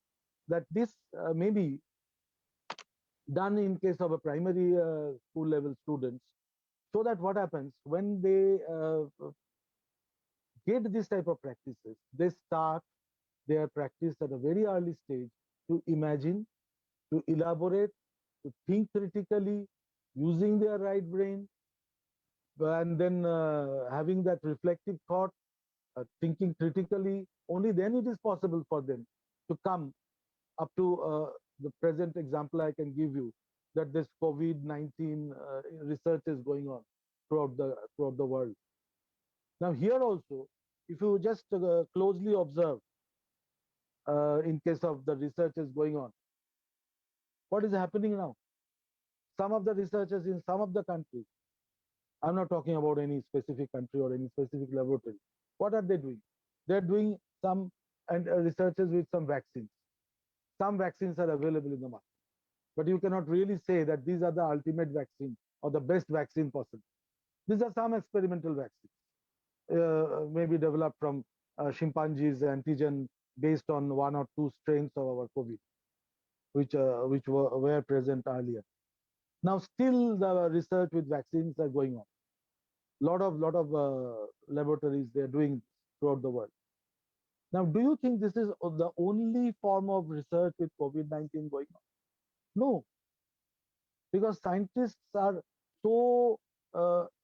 that this may be done in case of a primary school level students, so that what happens when they get this type of practices, they start their practice at a very early stage to imagine, to elaborate, to think critically, using their right brain, and then having that reflective thought, thinking critically. Only then it is possible for them to come up to the present example I can give you, that this COVID-19 research is going on throughout the world. Now here also, if you just closely observe, in case of the research is going on, what is happening now? Some of the researchers in some of the countries, I'm not talking about any specific country or any specific laboratory. What are they doing? They're doing some and researches with some vaccines. Some vaccines are available in the market, but you cannot really say that these are the ultimate vaccine or the best vaccine possible. These are some experimental vaccines, maybe developed from chimpanzees antigen based on 1 or 2 strains of our COVID, which were present earlier. Now, still the research with vaccines are going on. Lot of laboratories they are doing throughout the world. Now, do you think this is the only form of research with COVID-19 going on? No, because scientists are so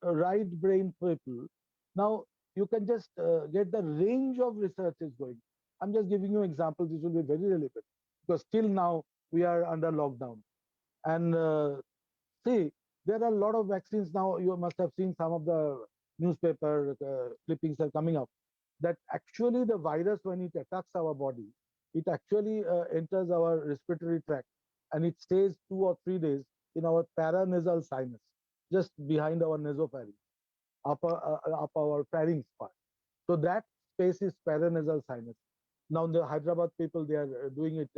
right-brained people. Now, you can just get the range of research is going. I'm just giving you examples. This will be very relevant because till now we are under lockdown. And see, there are a lot of vaccines now. You must have seen some of the newspaper clippings are coming up that actually the virus, when it attacks our body, it actually enters our respiratory tract and it stays 2 or 3 days in our paranasal sinus, just behind our nasopharynx, up our pharynx part. So that space is paranasal sinus. Now the Hyderabad people, they are doing it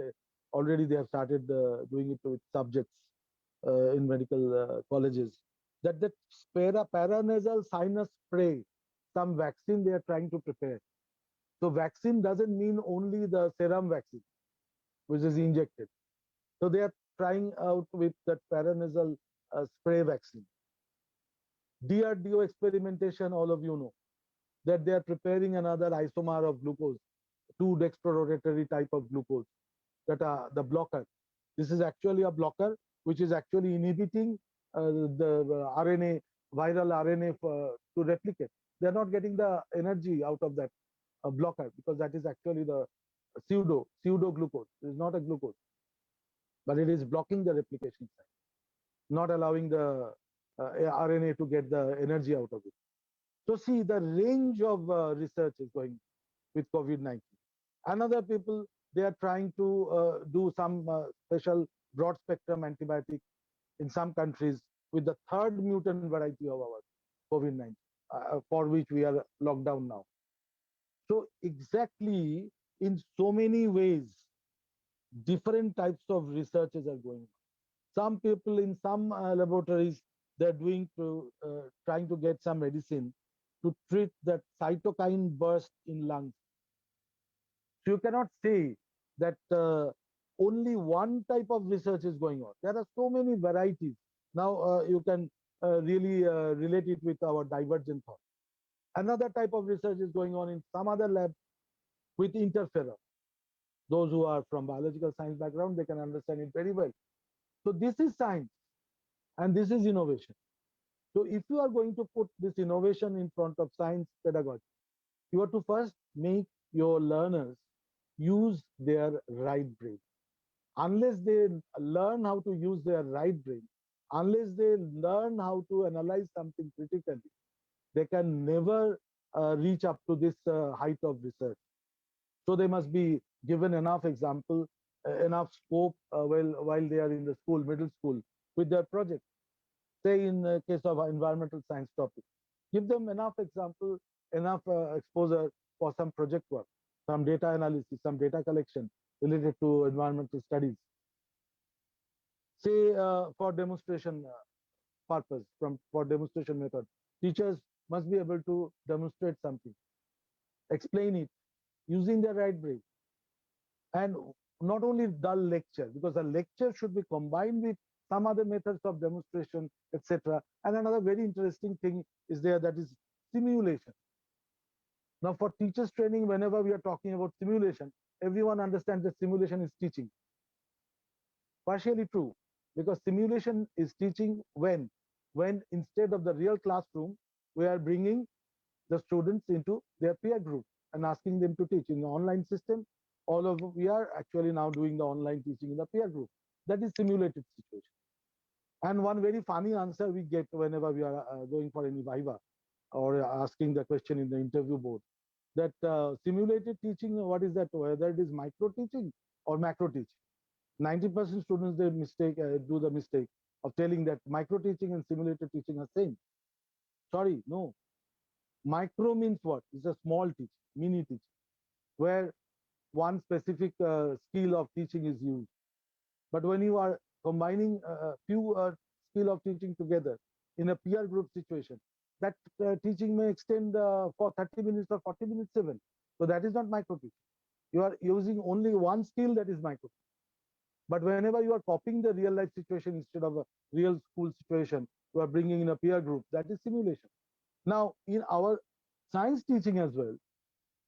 already. They have started doing it with subjects in medical colleges. That paranasal sinus spray, some vaccine they are trying to prepare. So vaccine doesn't mean only the serum vaccine, which is injected. So they are trying out with that paranasal spray vaccine. DRDO experimentation, all of you know that they are preparing another isomer of glucose, 2-dextrorotatory type of glucose, that are the blocker. This is actually a blocker which is actually inhibiting the RNA, viral RNA to replicate. They're not getting the energy out of that blocker because that is actually the pseudo glucose. It is not a glucose, but it is blocking the replication site, not allowing the RNA to get the energy out of it. So see, the range of research is going with COVID-19. Another people, they are trying to do some special broad spectrum antibiotic in some countries with the third mutant variety of our COVID-19, for which we are locked down now. So exactly in so many ways, different types of researches are going on. Some people in some laboratories, they're doing to trying to get some medicine to treat that cytokine burst in lungs. So you cannot say that only one type of research is going on. There are so many varieties. Now you can really relate it with our divergent thought. Another type of research is going on in some other lab with interferon. Those who are from biological science background, they can understand it very well. So this is science and this is innovation. So if you are going to put this innovation in front of science pedagogy, you have to first make your learners use their right brain. Unless they learn how to use their right brain, unless they learn how to analyze something critically, they can never reach up to this height of research. So they must be given enough example, enough scope while they are in the school, middle school, with their project. Say in the case of environmental science topic, give them enough example, enough exposure for some project work, some data analysis, some data collection related to environmental studies. Say for demonstration purpose for demonstration method. Teachers must be able to demonstrate something, explain it using their right brain, and not only dull lecture, because a lecture should be combined with some other methods of demonstration, etc. And another very interesting thing is there, that is simulation. Now, for teachers training, whenever we are talking about simulation, everyone understands that simulation is teaching. Partially true, because simulation is teaching when instead of the real classroom, we are bringing the students into their peer group and asking them to teach. In the online system, we are actually now doing the online teaching in the peer group. That is simulated situation. And one very funny answer we get whenever we are going for any viva or asking the question in the interview board, that simulated teaching, what is that, whether it is micro teaching or macro teaching. 90% students, they do the mistake of telling that micro teaching and simulated teaching are same. Sorry, no. Micro means what? It's a small teaching, mini teaching, where one specific skill of teaching is used. But when you are combining a few skill of teaching together in a peer group situation, that teaching may extend for 30 minutes or 40 minutes even. So that is not micro teaching. You are using only one skill, that is micro teaching. But whenever you are copying the real life situation instead of a real school situation, you are bringing in a peer group, that is simulation. Now, in our science teaching as well,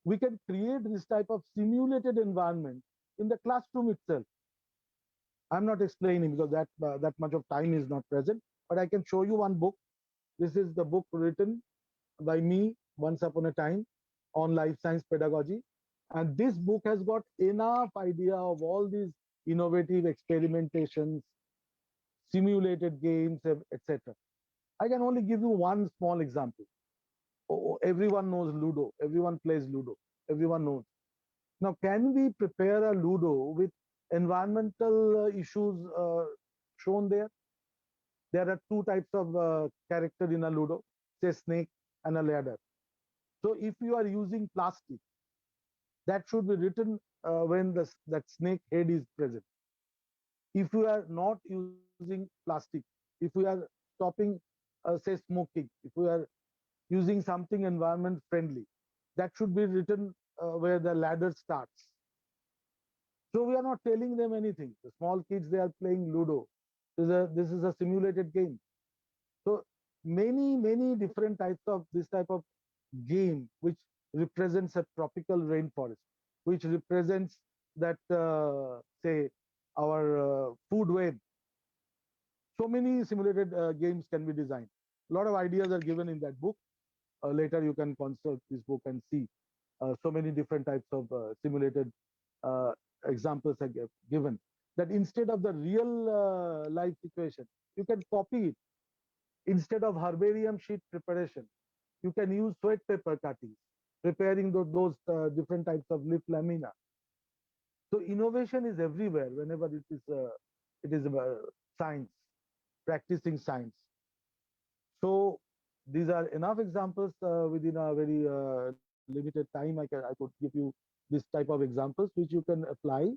we can create this type of simulated environment in the classroom itself. I'm not explaining because that much of time is not present, but I can show you one book. This is the book written by me once upon a time on life science pedagogy. And this book has got enough idea of all these innovative experimentations, simulated games, etc. I can only give you one small example. Everyone knows Ludo. Everyone plays Ludo. Everyone knows. Now, can we prepare a Ludo with environmental issues shown there? There are two types of character in a Ludo, say snake and a ladder. So if you are using plastic, that should be written when that snake head is present. If you are not using plastic, if we are stopping, say, smoking, if we are using something environment friendly, that should be written where the ladder starts. So we are not telling them anything. The small kids, they are playing Ludo. This is a simulated game. So many different types of this type of game, which represents a tropical rainforest, which represents that, say, our food web. So many simulated games can be designed. A lot of ideas are given in that book. Later you can consult this book and see so many different types of simulated examples are given. That instead of the real life situation, you can copy it. Instead of herbarium sheet preparation, you can use sweat paper cuttings, preparing those different types of leaf lamina. So innovation is everywhere whenever it is science, practicing science. So these are enough examples within a very limited time. I could give you this type of examples which you can apply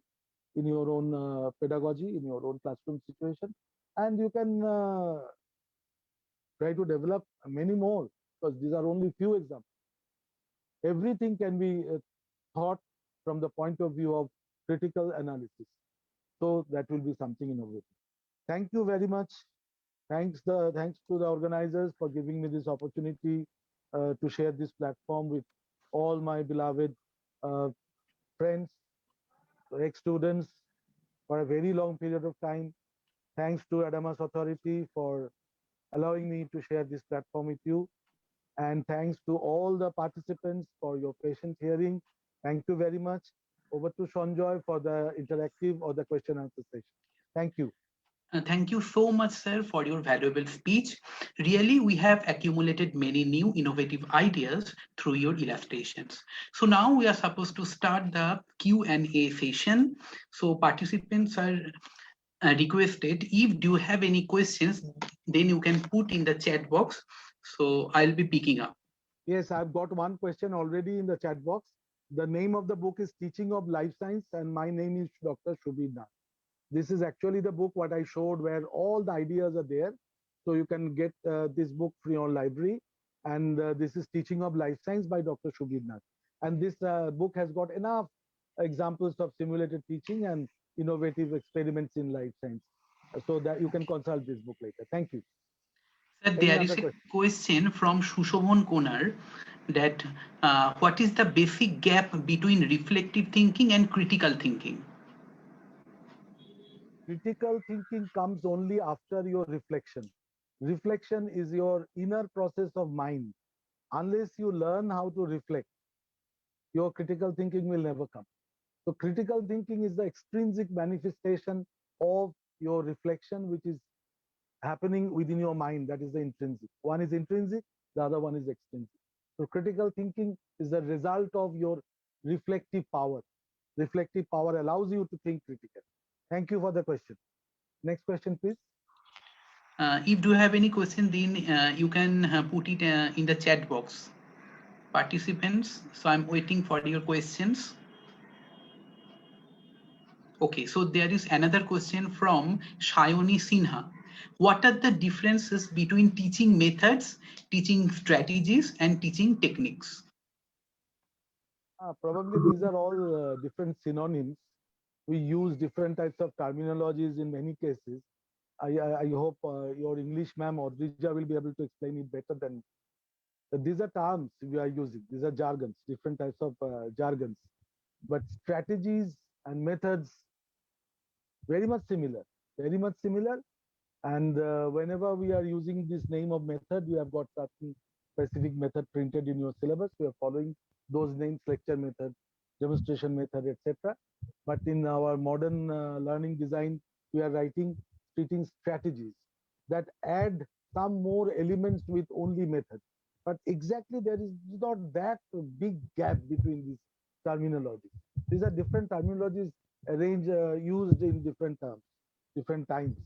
in your own pedagogy, in your own classroom situation, and you can try to develop many more, because these are only few examples. Everything can be thought from the point of view of critical analysis. So that will be something innovative. Thank you very much. Thanks to the organizers for giving me this opportunity to share this platform with all my beloved friends, ex-students, for a very long period of time. Thanks to Adamas Authority for allowing me to share this platform with you. And thanks to all the participants for your patient hearing. Thank you very much. Over to Sanjoy for the interactive or the question answer session. Thank you. Thank you so much, sir, for your valuable speech. Really, we have accumulated many new innovative ideas through your illustrations. So now we are supposed to start the Q&A session. So participants are requested, if you have any questions, then you can put in the chat box. So I'll be picking up. Yes, I've got one question already in the chat box. The name of the book is Teaching of Life Science, and my name is Dr. Shubir Nath. This is actually the book what I showed where all the ideas are there. So you can get this book free on library. And this is Teaching of Life Science by Dr. Shubir Nath. And this book has got enough examples of simulated teaching and innovative experiments in life science, so that you can consult this book later. Thank you. Sir, Any there is other a question? question from Shushobhan Konar that what is the basic gap between reflective thinking and critical thinking? Critical thinking comes only after your reflection. Reflection is your inner process of mind. Unless you learn how to reflect, your critical thinking will never come. So critical thinking is the extrinsic manifestation of your reflection, which is happening within your mind. That is the intrinsic. One is intrinsic, the other one is extrinsic. So critical thinking is the result of your reflective power. Reflective power allows you to think critically. Thank you for the question. Next question, please. If you have any question, then you can put it in the chat box. Participants, so I'm waiting for your questions. Okay, so there is another question from Shayoni Sinha. What are the differences between teaching methods, teaching strategies, and teaching techniques? Probably these are all different synonyms. We use different types of terminologies in many cases. I hope your English ma'am or Rija will be able to explain it better than. These are terms we are using. These are jargons, different types of jargons. But strategies and methods, very much similar, very much similar. And whenever we are using this name of method, we have got certain specific method printed in your syllabus. We are following those names: lecture method, demonstration method, etc. But in our modern learning design, we are treating strategies that add some more elements with only method. But exactly there is not that big gap between these terminologies. These are different terminologies arranged, used in different terms, different times.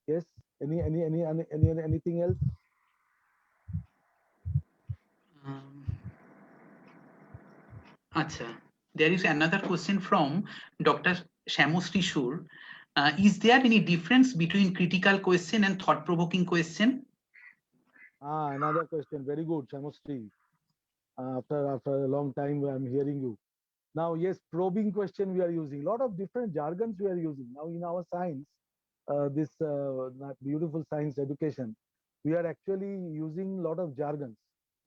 Yes. Anything else? Um, Acha. There is another question from Dr. Shamosri Shur. Is there any difference between critical question and thought-provoking question? Another question. Very good, Shamosri. After a long time, I'm hearing you. Now, yes, probing question we are using. A lot of different jargons we are using. Now, in our science, this beautiful science education, we are actually using a lot of jargons,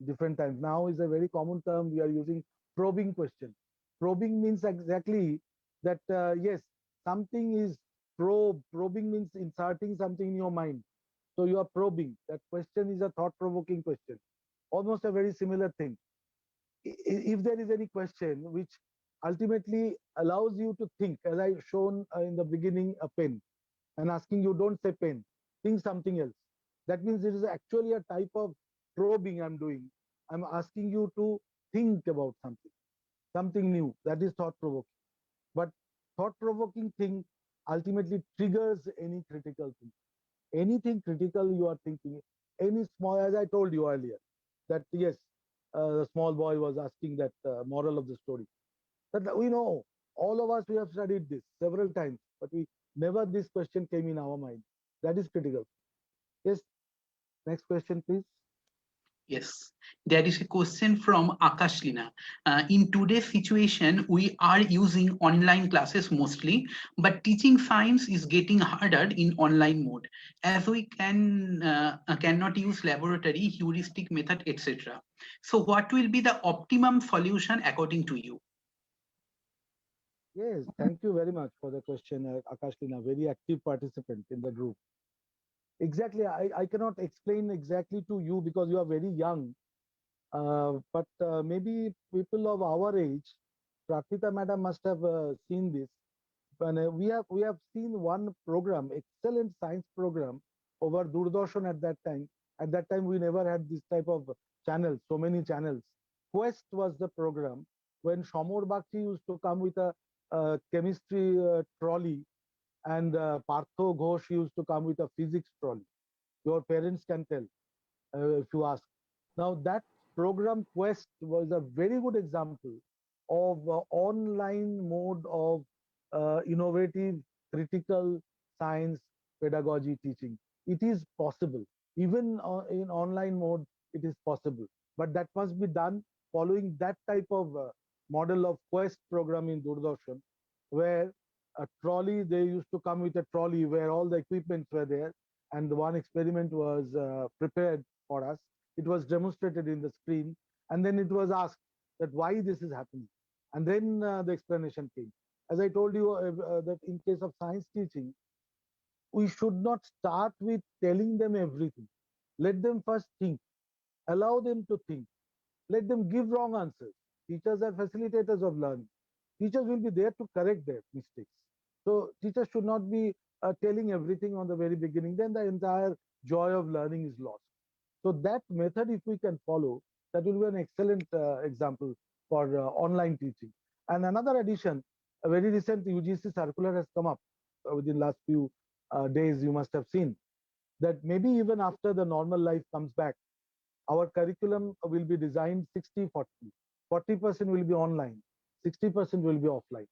different times. Now is a very common term we are using, probing question. Probing means exactly that, yes, something is probing means inserting something in your mind. So you are probing. That question is a thought-provoking question. Almost a very similar thing. If there is any question which ultimately allows you to think, as I shown in the beginning, a pen, and asking you, don't say pen, think something else. That means it is actually a type of probing I'm doing. I'm asking you to think about something new. That is thought provoking. But thought provoking thing ultimately triggers any critical thing. Anything critical you are thinking, any small, as I told you earlier, that yes, the small boy was asking that moral of the story. That we know, all of us, we have studied this several times, but we never this question came in our mind. That is critical. Yes. Next question, please. Yes, there is a question from Akash Lina. In today's situation, we are using online classes mostly, but teaching science is getting harder in online mode, as we cannot use laboratory, heuristic method, etc. So what will be the optimum solution according to you? Yes, thank you very much for the question, Akash Lina, very active participant in the group. Exactly, I cannot explain exactly to you because you are very young. But maybe people of our age, Prakita madam must have seen this. And we have seen one program, excellent science program over Doordarshan at that time. At that time, we never had this type of channels, so many channels. Quest was the program when Shamor Bakshi used to come with a chemistry trolley, and Partho Ghosh used to come with a physics trolley. Your parents can tell if you ask. Now that program Quest was a very good example of online mode of innovative critical science pedagogy teaching. It is possible. Even in online mode, it is possible. But that must be done following that type of model of Quest program in Doordarshan, where a trolley, they used to come with a trolley where all the equipments were there. And the one experiment was prepared for us. It was demonstrated in the screen. And then it was asked that why this is happening. And then the explanation came. As I told you, that in case of science teaching, we should not start with telling them everything. Let them first think. Allow them to think. Let them give wrong answers. Teachers are facilitators of learning. Teachers will be there to correct their mistakes. So teachers should not be telling everything on the very beginning. Then the entire joy of learning is lost. So that method, if we can follow, that will be an excellent example for online teaching. And another addition, a very recent UGC circular has come up within last few days. You must have seen that maybe even after the normal life comes back, our curriculum will be designed 60-40. 40% will be online, 60% will be offline.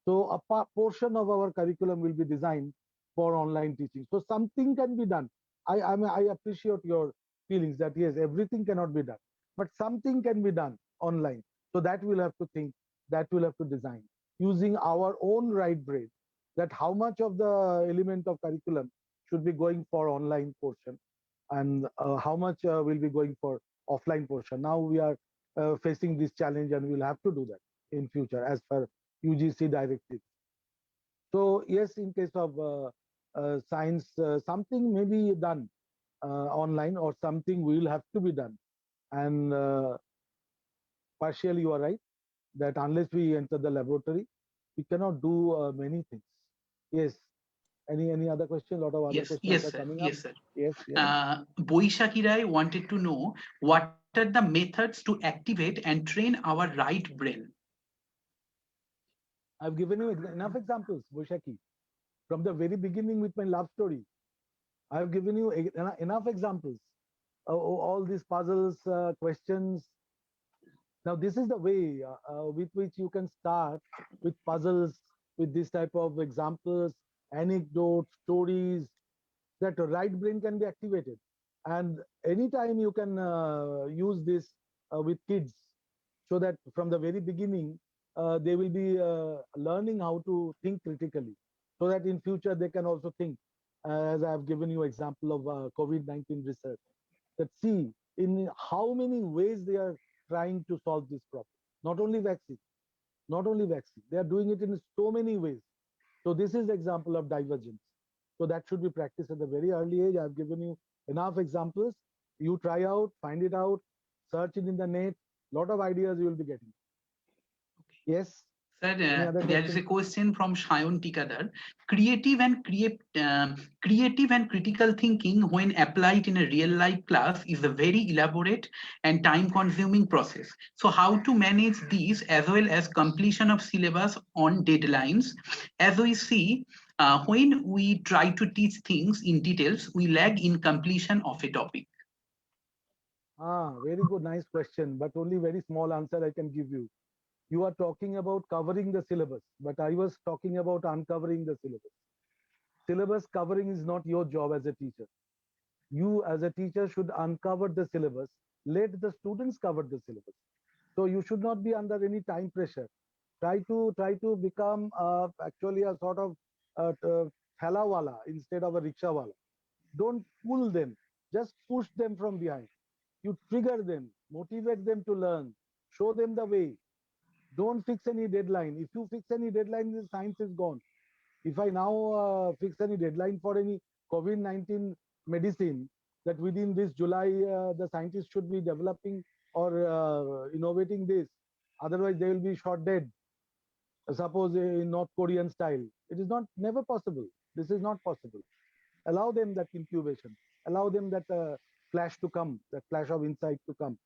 So a portion of our curriculum will be designed for online teaching. So something can be done. I appreciate your feelings that yes, everything cannot be done, but something can be done online. So that we'll have to think, that we'll have to design using our own right brain, that how much of the element of curriculum should be going for online portion and how much will be going for offline portion. Now we are facing this challenge and we'll have to do that in future as per UGC directive. So yes, in case of science, something may be done online or something will have to be done. And partially you are right that unless we enter the laboratory, we cannot do many things. Yes. Any other question? A lot of other Yes, questions yes, are sir. coming up. Yes, sir. Yes. Yeah. Boishaki Rai wanted to know what are the methods to activate and train our right brain? I've given you enough examples, Boishaki. From the very beginning with my love story, I've given you enough examples. All these puzzles, questions. Now, this is the way with which you can start with puzzles, with this type of examples, anecdotes, stories, that right brain can be activated. And anytime you can use this with kids, so that from the very beginning, they will be learning how to think critically, so that in future they can also think, as I have given you example of COVID-19 research, that see in how many ways they are trying to solve this problem. Not only vaccine, not only vaccine, they are doing it in so many ways. So this is example of divergence. So that should be practiced at a very early age. I've given you enough examples. You try out, find it out, search it in the net. Lot of ideas you will be getting. Yes. Sir, Any other there is a question? question from Shayon Tikadar. Creative and critical thinking, when applied in a real life class, is a very elaborate and time-consuming process. So, how to manage these as well as completion of syllabus on deadlines? As we see, when we try to teach things in details, we lag in completion of a topic. Very good, nice question, but only very small answer I can give you. You are talking about covering the syllabus, but I was talking about uncovering the syllabus. Syllabus covering is not your job as a teacher. You as a teacher should uncover the syllabus. Let the students cover the syllabus. So you should not be under any time pressure. Try to become actually a sort of thalawala instead of a rickshawala. Don't pull them, just push them from behind. You trigger them, motivate them to learn, show them the way. Don't fix any deadline. If you fix any deadline, the science is gone. If I now fix any deadline for any COVID-19 medicine, that within this July, the scientists should be developing or innovating this. Otherwise, they will be shot dead. Suppose in North Korean style. It is not never possible. This is not possible. Allow them that incubation. Allow them that flash to come, that flash of insight to come.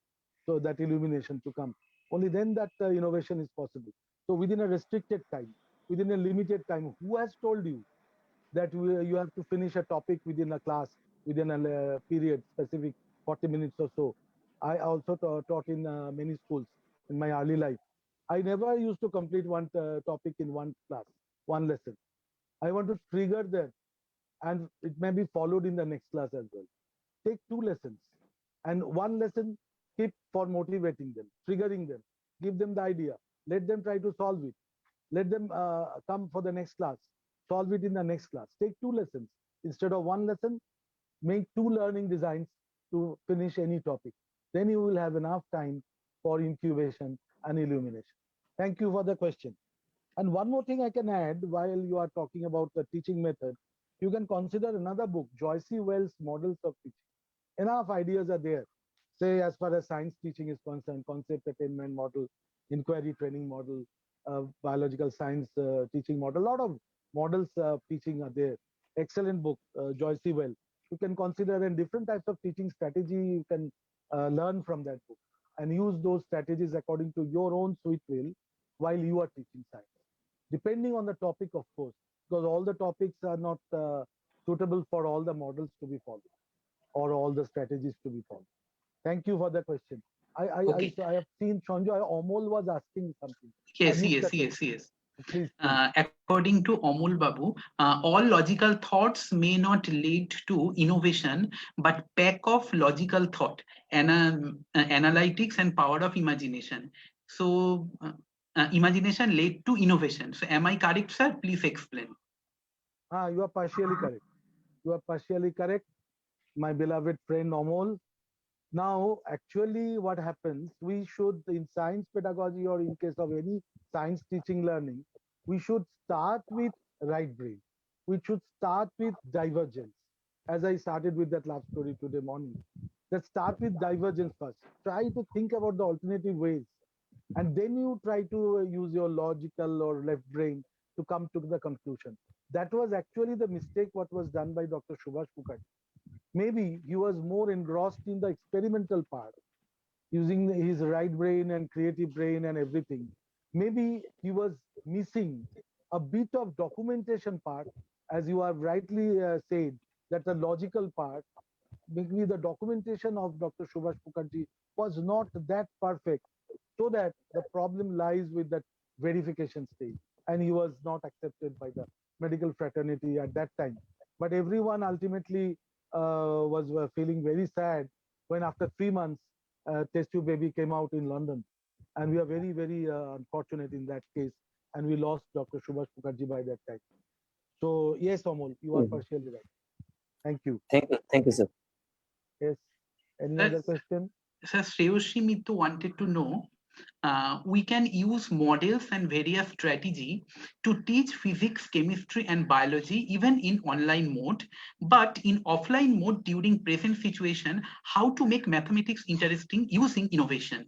So that illumination to come. Only then that innovation is possible. So within a restricted time, within a limited time, who has told you that you have to finish a topic within a class, within a period, specific 40 minutes or so? I also taught in many schools in my early life. I never used to complete one topic in one class, one lesson. I want to trigger them and it may be followed in the next class as well. Take 2 lessons, and 1 lesson keep for motivating them, triggering them, give them the idea, let them try to solve it, let them come for the next class, solve it in the next class. Take 2 lessons instead of 1 lesson. Make 2 learning designs to finish any topic. Then you will have enough time for incubation and illumination. Thank you for the question. And one more thing I can add while you are talking about the teaching method, you can consider another book, Joyce Wells' Models of Teaching. Enough ideas are there. Say, as far as science teaching is concerned, concept attainment model, inquiry training model, biological science teaching model, a lot of models of teaching are there. Excellent book, Joyce Well. You can consider, and different types of teaching strategy you can learn from that book and use those strategies according to your own sweet will while you are teaching science, depending on the topic, of course, because all the topics are not suitable for all the models to be followed or all the strategies to be followed. Thank you for the question. Okay. I have seen Sanjoy Omol was asking something. Yes, I missed yes, the yes, question. yes. Please. According to Amol Babu, all logical thoughts may not lead to innovation, but pack of logical thought, analytics, and power of imagination. So, imagination led to innovation. So, am I correct, sir? Please explain. You are partially correct. You are partially correct, my beloved friend Omol. Now, actually, what happens, we should, in science pedagogy or in case of any science teaching learning, we should start with right brain. We should start with divergence. As I started with that love story today morning, let's start with divergence first. Try to think about the alternative ways, and then you try to use your logical or left brain to come to the conclusion. That was actually the mistake what was done by Dr. Subhash Mukherjee. Maybe he was more engrossed in the experimental part, using his right brain and creative brain and everything. Maybe he was missing a bit of documentation part, as you have rightly said, that the logical part. Maybe the documentation of Dr. Subhash Mukherjee was not that perfect, so that the problem lies with that verification stage, and he was not accepted by the medical fraternity at that time. But everyone ultimately was feeling very sad when after 3 months test tube baby came out in London, and we are very, very unfortunate in that case, and we lost Dr. Subhash Mukherjee by that time. So yes, Amol, you are partially right. Thank you. Thank you, sir. Yes. Any other question? Sir, Shreyoshi Mittu wanted to know, we can use models and various strategy to teach physics, chemistry, and biology even in online mode, but in offline mode during present situation, how to make mathematics interesting using innovation?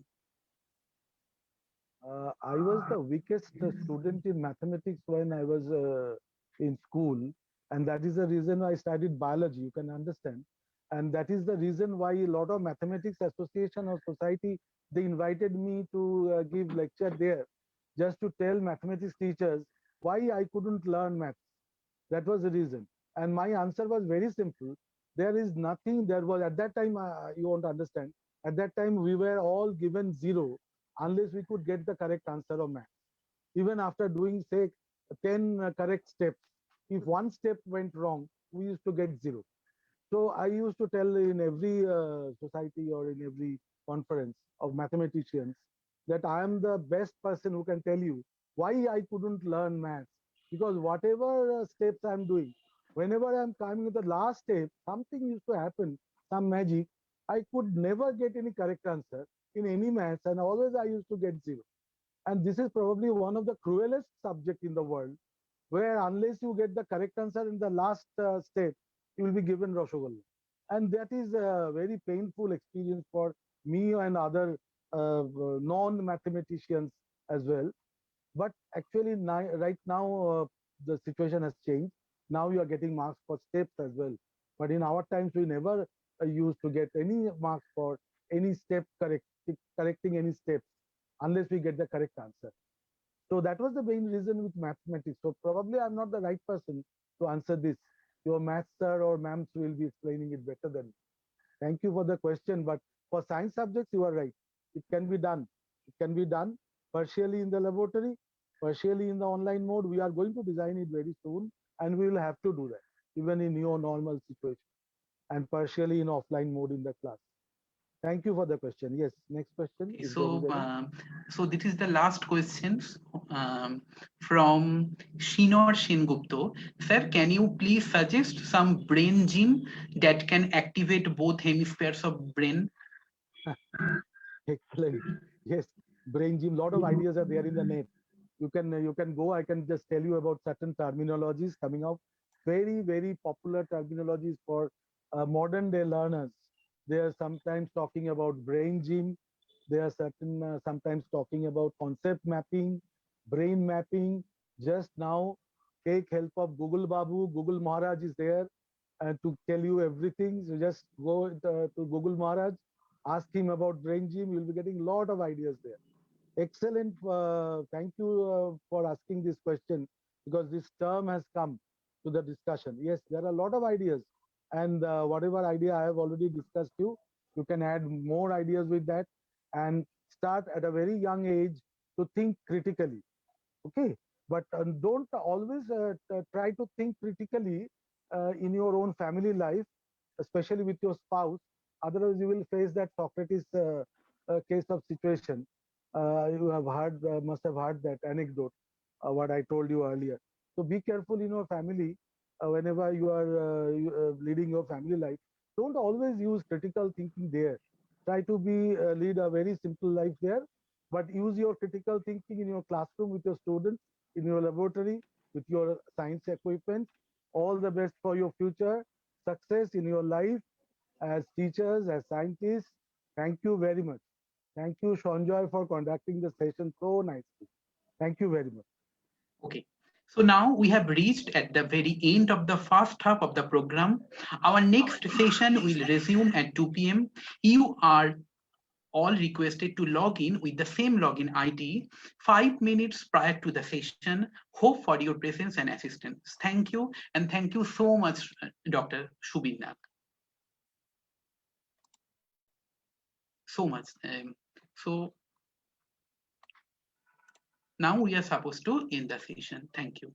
I was the weakest student in mathematics when I was in school, and that is the reason I studied biology. You can understand, and that is the reason why a lot of mathematics association or society, they invited me to give lecture there, just to tell mathematics teachers why I couldn't learn maths. That was the reason, and my answer was very simple. There is nothing. There was at that time. You won't understand. At that time, we were all given zero unless we could get the correct answer of math. Even after doing, say, 10 correct steps, if one step went wrong, we used to get zero. So I used to tell in every society or in every conference of mathematicians that I am the best person who can tell you why I couldn't learn maths. Because whatever steps I'm doing, whenever I'm coming to the last step, something used to happen, some magic. I could never get any correct answer in any maths, and always I used to get zero. And this is probably one of the cruelest subject in the world, where unless you get the correct answer in the last step, you will be given Rashogolla. And that is a very painful experience for me and other non-mathematicians as well. But actually, right now, the situation has changed. Now you are getting marks for steps as well. But in our times, we never used to get any marks for any step correcting any steps unless we get the correct answer. So that was the main reason with mathematics. So probably I'm not the right person to answer this. Your maths sir or ma'ams will be explaining it better than me. Thank you for the question. But for science subjects, you are right. It can be done. It can be done partially in the laboratory, partially in the online mode. We are going to design it very soon, and we will have to do that. even in your normal situation, and partially in offline mode in the class. Thank you for the question. Yes, next question. Okay, If there is so, any. so this is the last questions from Shinor Shingupto. Sir, can you please suggest some brain gym that can activate both hemispheres of brain? Excellent. Yes, brain gym. Lot of ideas are there in the net. You can go. I can just tell you about certain terminologies coming out. Very popular terminologies for modern day learners. They are sometimes talking about brain gym. They are certain sometimes talking about concept mapping, brain mapping. Just now, take help of Google Babu. Google Maharaj is there to tell you everything. So just go to Google Maharaj, ask him about brain gym. You'll be getting a lot of ideas there. Excellent. Thank you for asking this question, because this term has come to the discussion. Yes, there are a lot of ideas, and whatever idea I have already discussed you can add more ideas with that, and start at a very young age to think critically. Okay, but don't always try to think critically in your own family life, especially with your spouse. Otherwise you will face that Socrates case of situation. You have heard, must have heard that anecdote, what I told you earlier. So be careful in your family whenever you are leading your family life. Don't always use critical thinking there. Try to be lead a very simple life there, but use your critical thinking in your classroom with your students, in your laboratory, with your science equipment. All the best for your future success in your life as teachers, as scientists. Thank you very much. Thank you, Shonjoy, for conducting the session so nicely. Thank you very much. Okay. So now we have reached at the very end of the first half of the program. Our next session will resume at 2 p.m. You are all requested to log in with the same login ID 5 minutes prior to the session. Hope for your presence and assistance. Thank you, and thank you so much, Dr. Shubin Nag. So much. So now we are supposed to end the session. Thank you.